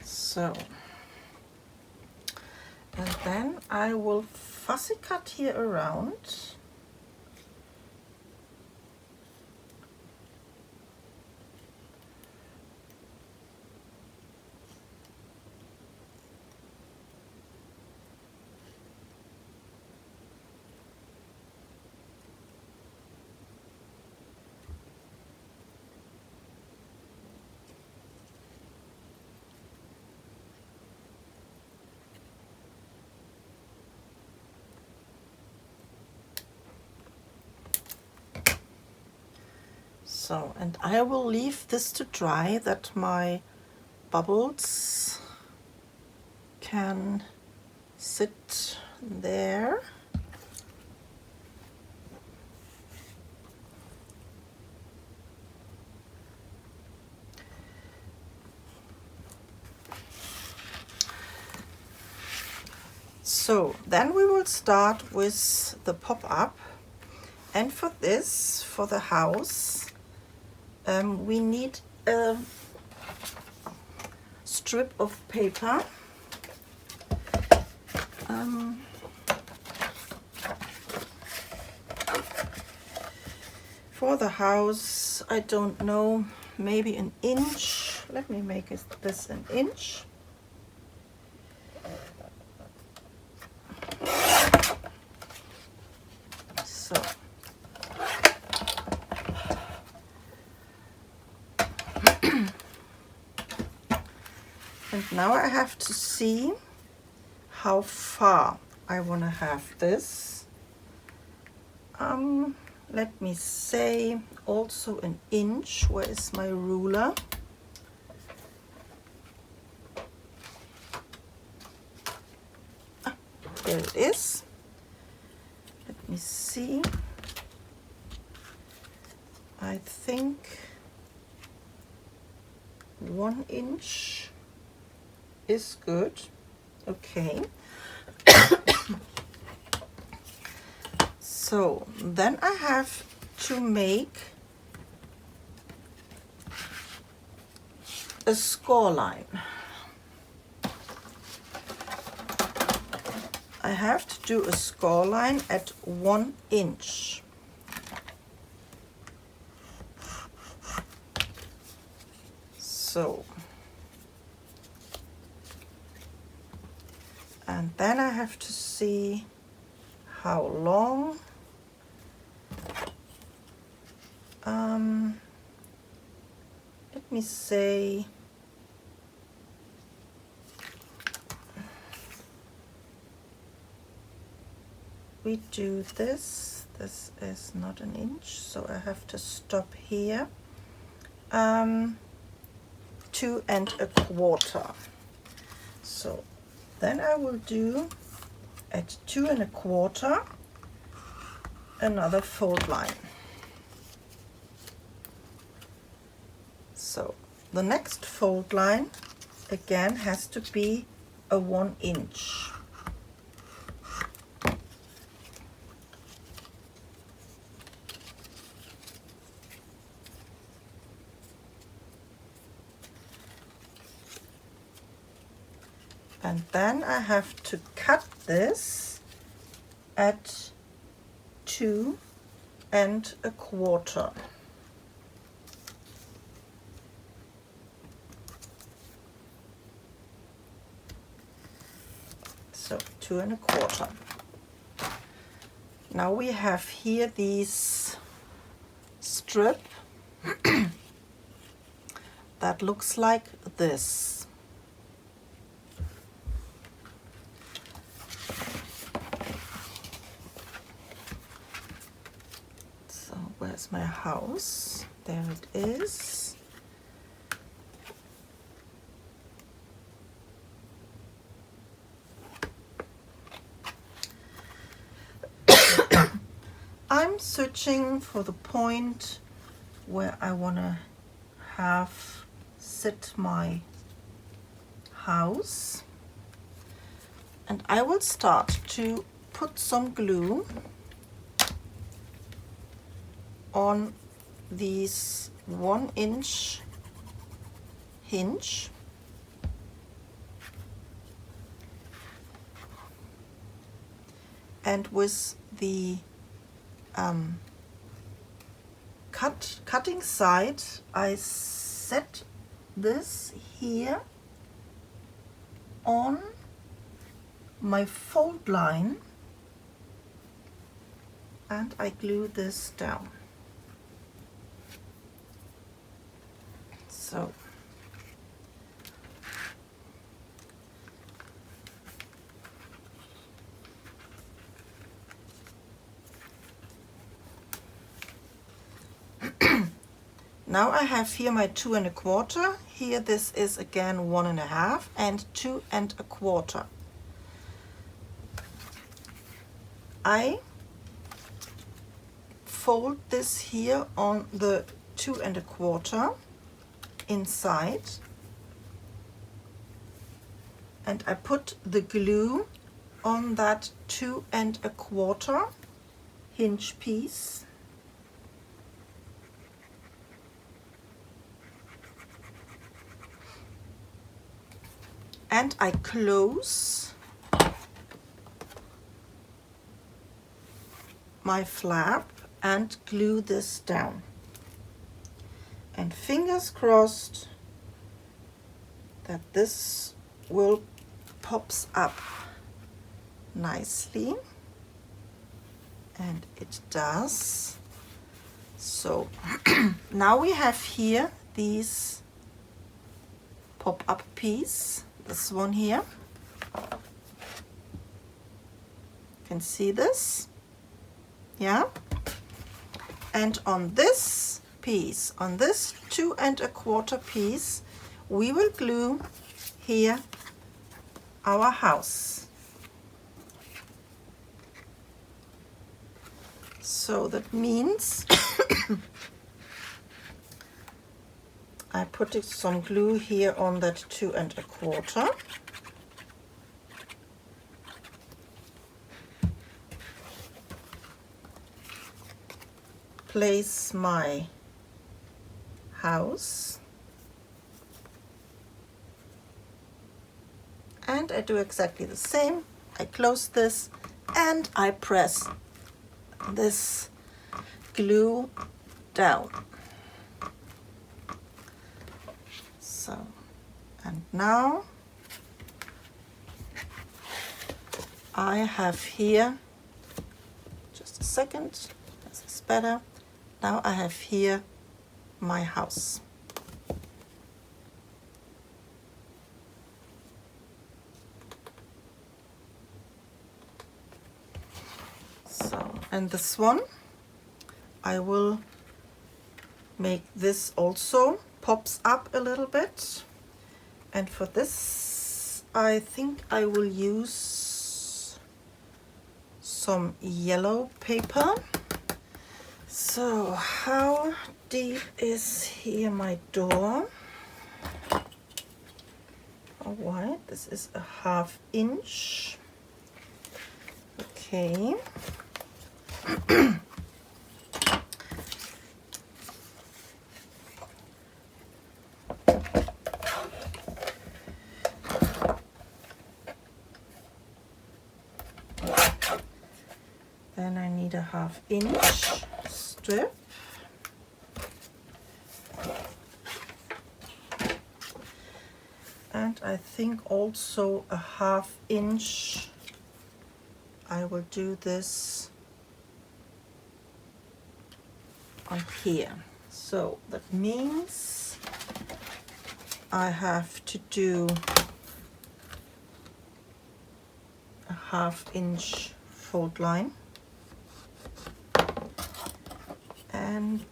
So, and then I will fussy cut here around. So, and I will leave this to dry that my bubbles can sit there. So then we will start with the pop-up, and for this, for the house, we need a strip of paper. For the house, I don't know, maybe an inch. Let me make this an inch. So, and now I have to see how far I want to have this. Let me say also an inch. Where is my ruler? There it is. Let me see. I think 1 inch is good. Okay. So then I have to make a score line. I have to do a score line at 1 inch. So, and then I have to see how long. Let me say we do this. This is not an inch, so I have to stop here. 2 1/4. So then I will do at 2 1/4 another fold line. So the next fold line again has to be a 1 inch. And then I have to cut this at 2 1/4. So 2 1/4. Now we have here these strip that looks like this. So where's my house? There it is. I'm searching for the point where I want to have sit my house, and I will start to put some glue on these 1 inch hinge. And with the cutting side, I set this here on my fold line, and I glue this down. So Now I have here my 2 1/4. Here this is again 1 1/2 and 2 1/4. I fold this here on the 2 1/4 inside, and I put the glue on that 2 1/4 hinge piece. And I close my flap and glue this down. And fingers crossed that this will pops up nicely. And it does. So now we have here these pop-up piece, this one here. You can see this, yeah? And on this piece, on this 2 1/4 piece, we will glue here our house. So that means I put some glue here on that 2 1/4. Place my house. And I do exactly the same. I close this and I press this glue down. So, and now I have here, just a second, this is better. Now I have here my house. So, and this one, I will make this also pops up a little bit. And for this, I think I will use some yellow paper. So how deep is here my door? All right, this is a 1/2 inch. Okay. Then I need a 1/2 inch strip. And I think also a 1/2 inch. I will do this on here. So that means I have to do a 1/2 inch fold line and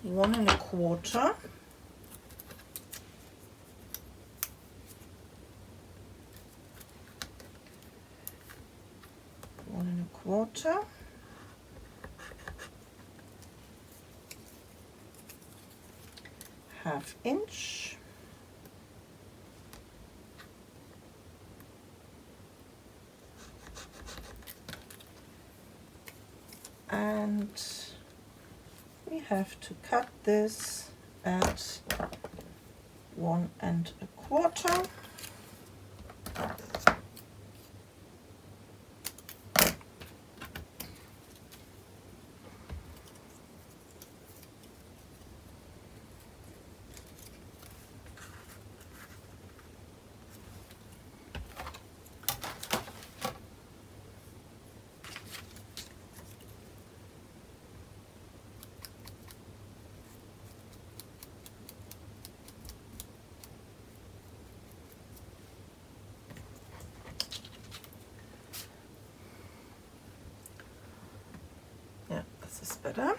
1 1/4. Quarter, half inch, and we have to cut this at 1 1/4. better.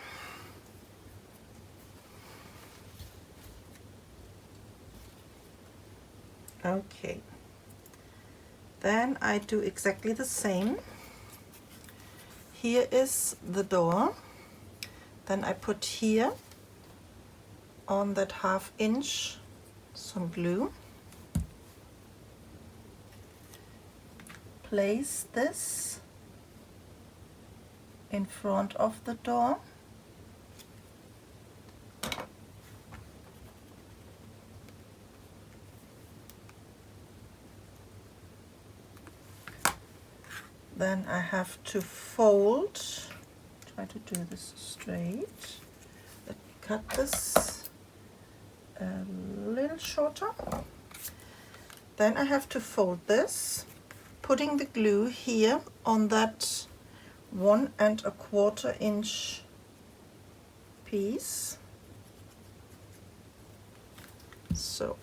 Okay, then I do exactly the same. Here is the door, then I put here on that 1/2 inch some glue, place this in front of the door, then I have to fold, try to do this straight, let me cut this a little shorter, then I have to fold this, putting the glue here on that 1 1/4 inch piece. So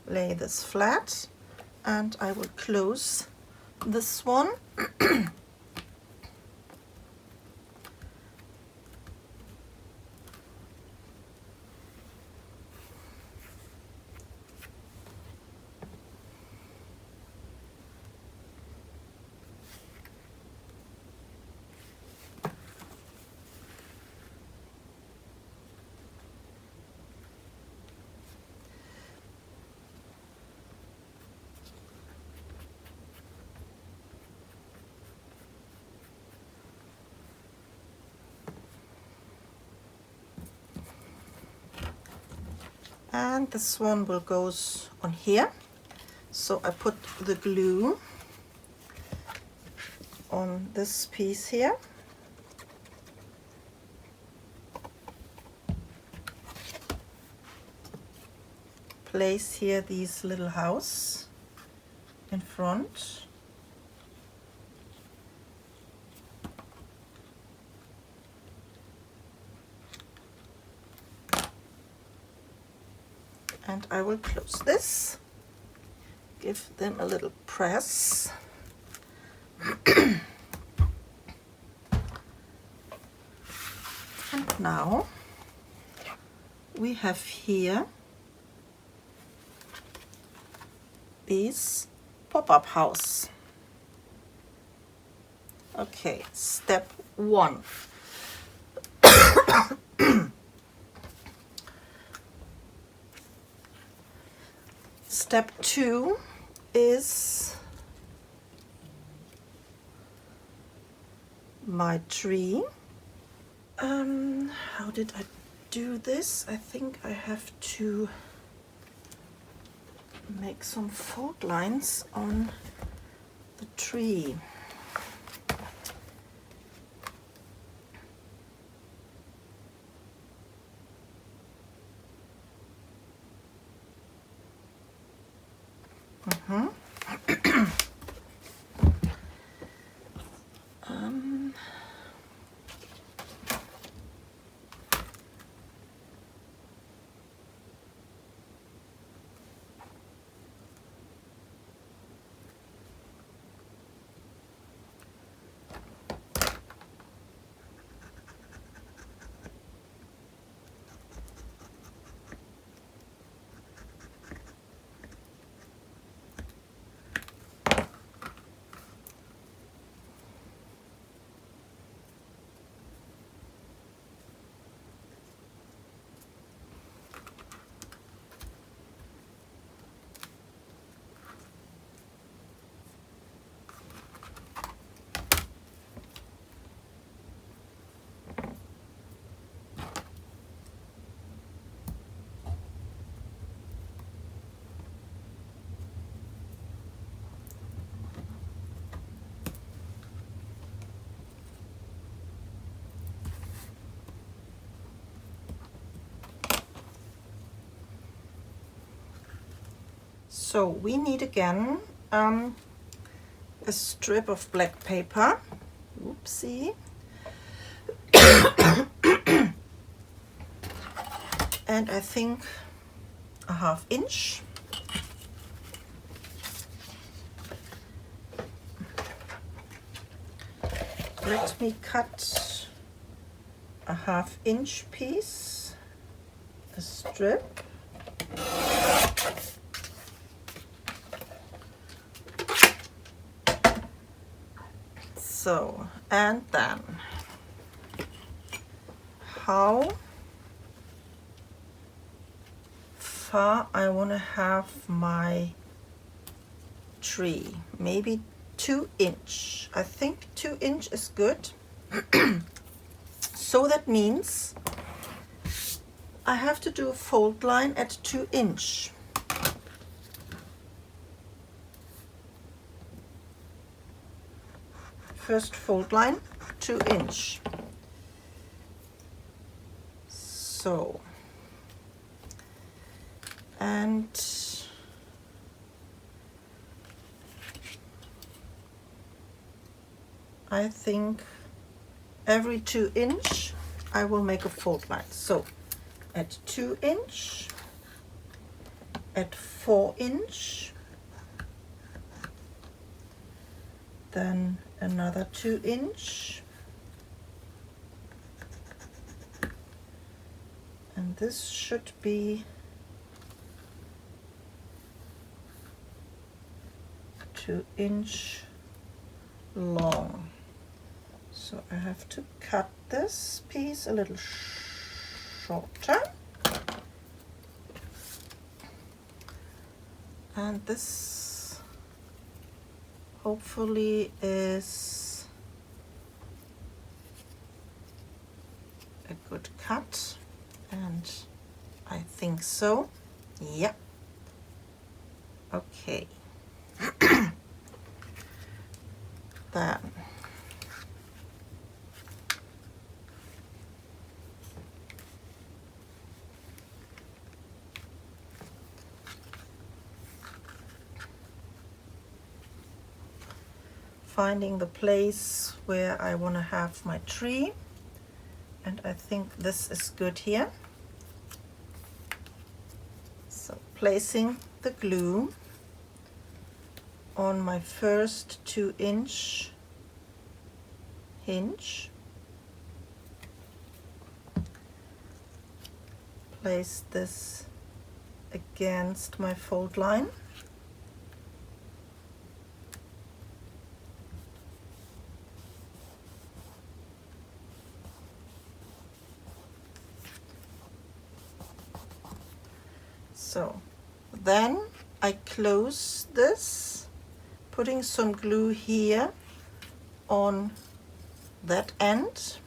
lay this flat and I will close this one. And this one will goes on here. So I put the glue on this piece here. Place here these little house in front. And I will close this, give them a little press. And now we have here this pop-up house. Okay, step 1. Step 2 is my tree. How did I do this? I think I have to make some fold lines on the tree. So we need again a strip of black paper. Oopsie. And I think a 1/2 inch. Let me cut a 1/2 inch piece, a strip, so, and then how far I want to have my tree. Maybe 2 inch. I think 2 inch is good. So that means I have to do a fold line at 2 inch. First fold line, 2 inch. So, and I think every 2 inch I will make a fold line. So at 2 inch, at 4 inch, then another 2 inch, and this should be 2 inch long. So I have to cut this piece a little shorter, and this hopefully is a good cut, and I think so. Yeah. Okay. Then finding the place where I want to have my tree, and I think this is good here. So placing the glue on my first 2 inch hinge, place this against my fold line, so then I close this, putting some glue here on that end,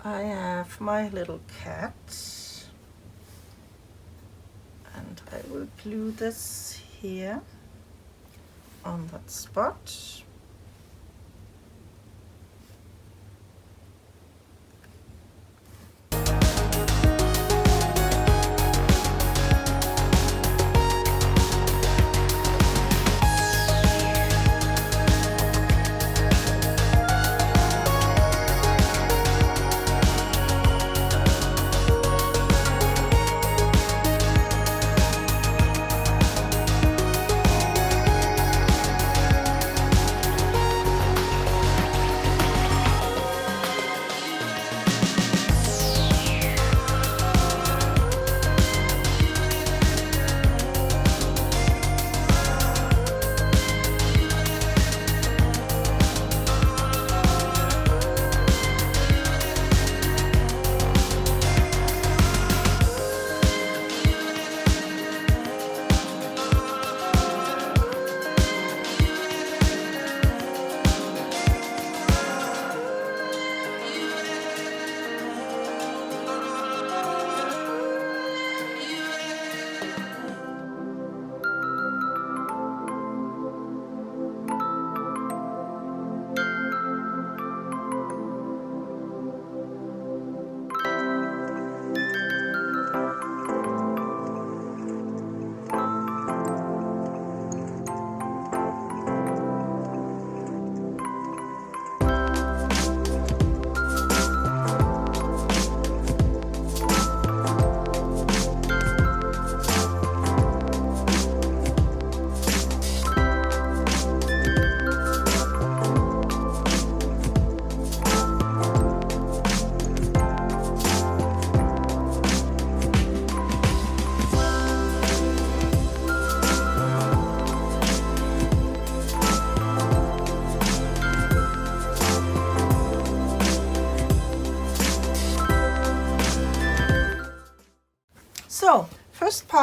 I have my little cat, and I will glue this here on that spot.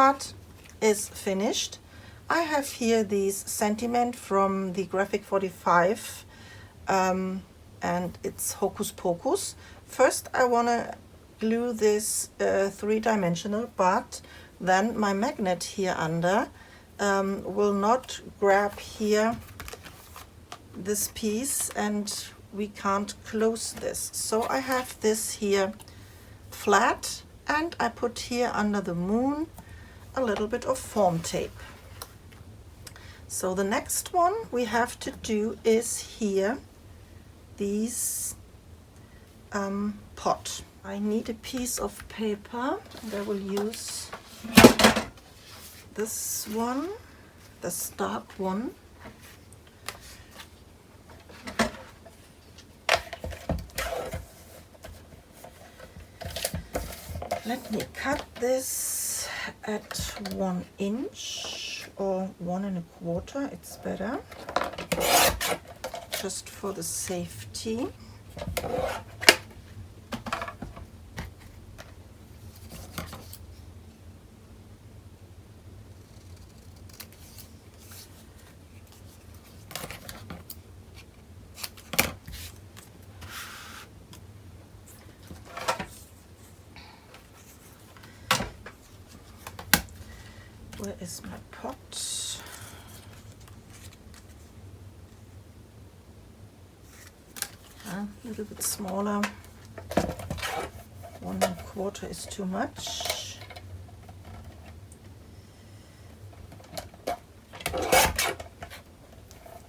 part is finished. I have here these sentiment from the Graphic 45 and it's Hocus Pocus. First I want to glue this three-dimensional, but then my magnet here under will not grab here this piece and we can't close this. So I have this here flat and I put here under the moon a little bit of foam tape. So the next one we have to do is here these pot. I need a piece of paper and I will use this one, the stark one. Let me cut this at 1 inch or 1 1/4, it's better, just for the safety. Where is my pot? A little bit smaller. 1 1/4 is too much.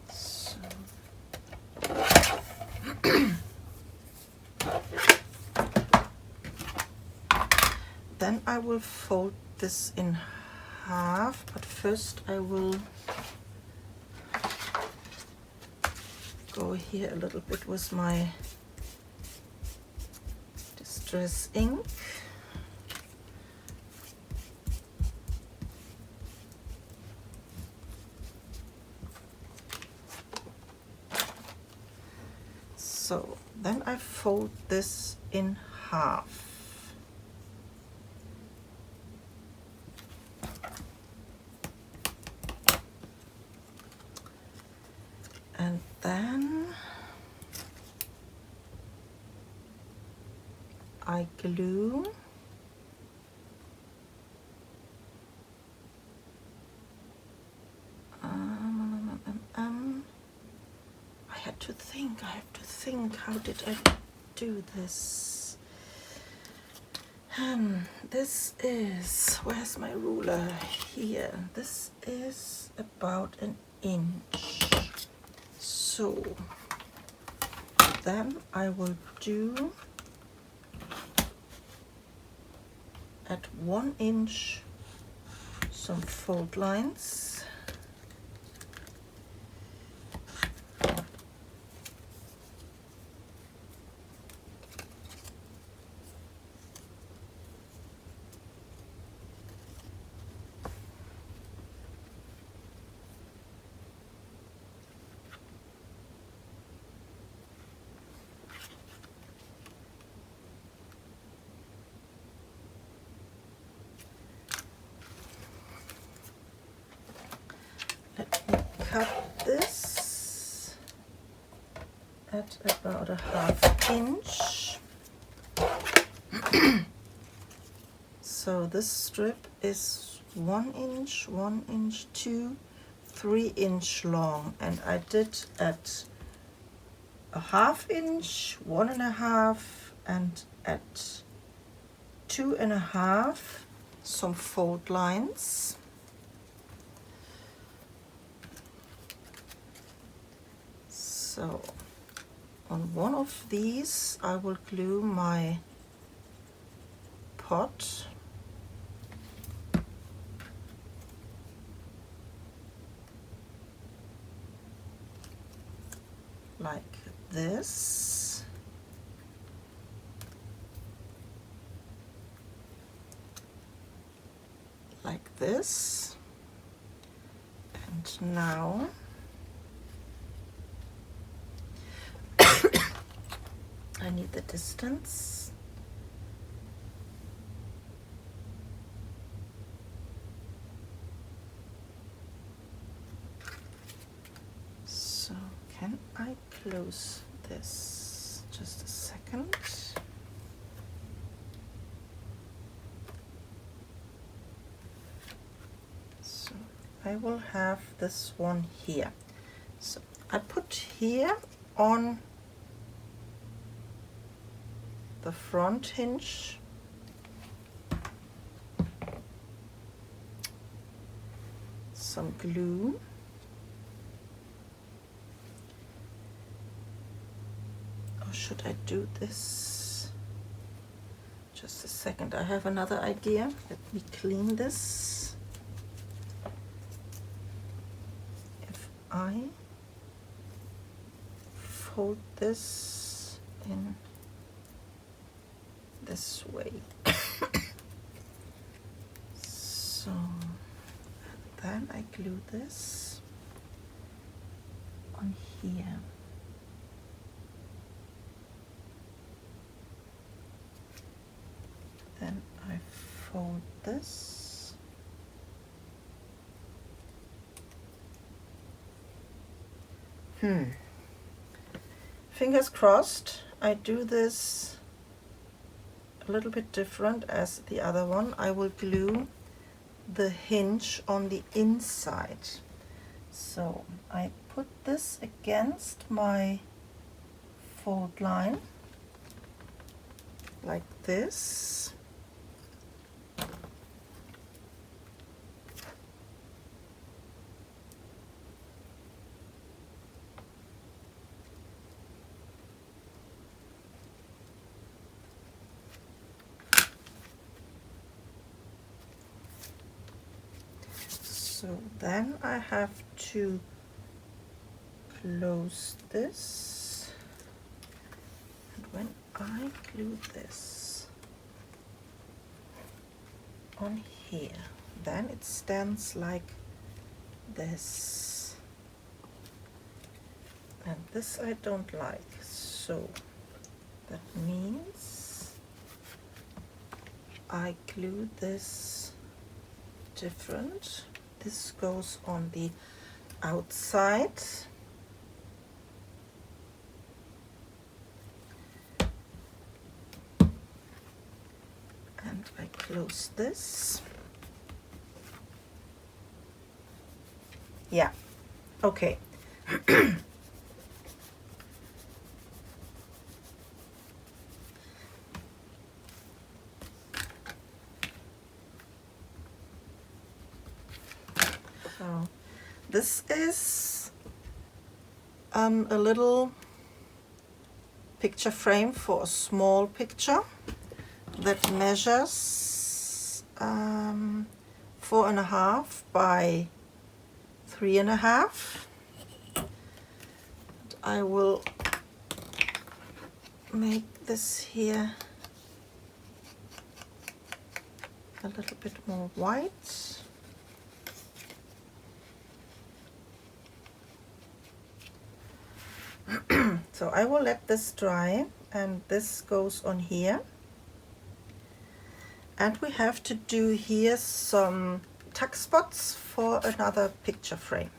So. Then I will fold this in half, but first I will go here a little bit with my distress ink. So then I fold this in half. And then I glue I have to think, how did I do this? This is, where's my ruler? Here. This is about 1 inch. So then I will do at 1 inch some fold lines. Cut this at about 1/2 inch. So this strip is 1 inch, 1 inch, 2, 3 inch long, and I did at 1/2 inch, 1 1/2, and at 2 1/2 some fold lines. So on one of these I will glue my pot. Like this. Like this. And now I need the distance. Can I close this? Just a second. So I will have this one here. So I put here on the front hinge some glue. Or should I do this? Just a second, I have another idea. Let me clean this. If I fold this in this way. So, and then I glue this on here. Then I fold this. Fingers crossed, I do this a little bit different as the other one. I will glue the hinge on the inside. So I put this against my fold line like this. So then I have to close this, and when I glue this on here, then it stands like this, and this I don't like, so that means I glue this different. This goes on the outside. And I close this. Yeah, okay. So this is a little picture frame for a small picture that measures 4.5 by 3.5. I will make this here a little bit more white. So I will let this dry, and this goes on here. And we have to do here some tuck spots for another picture frame.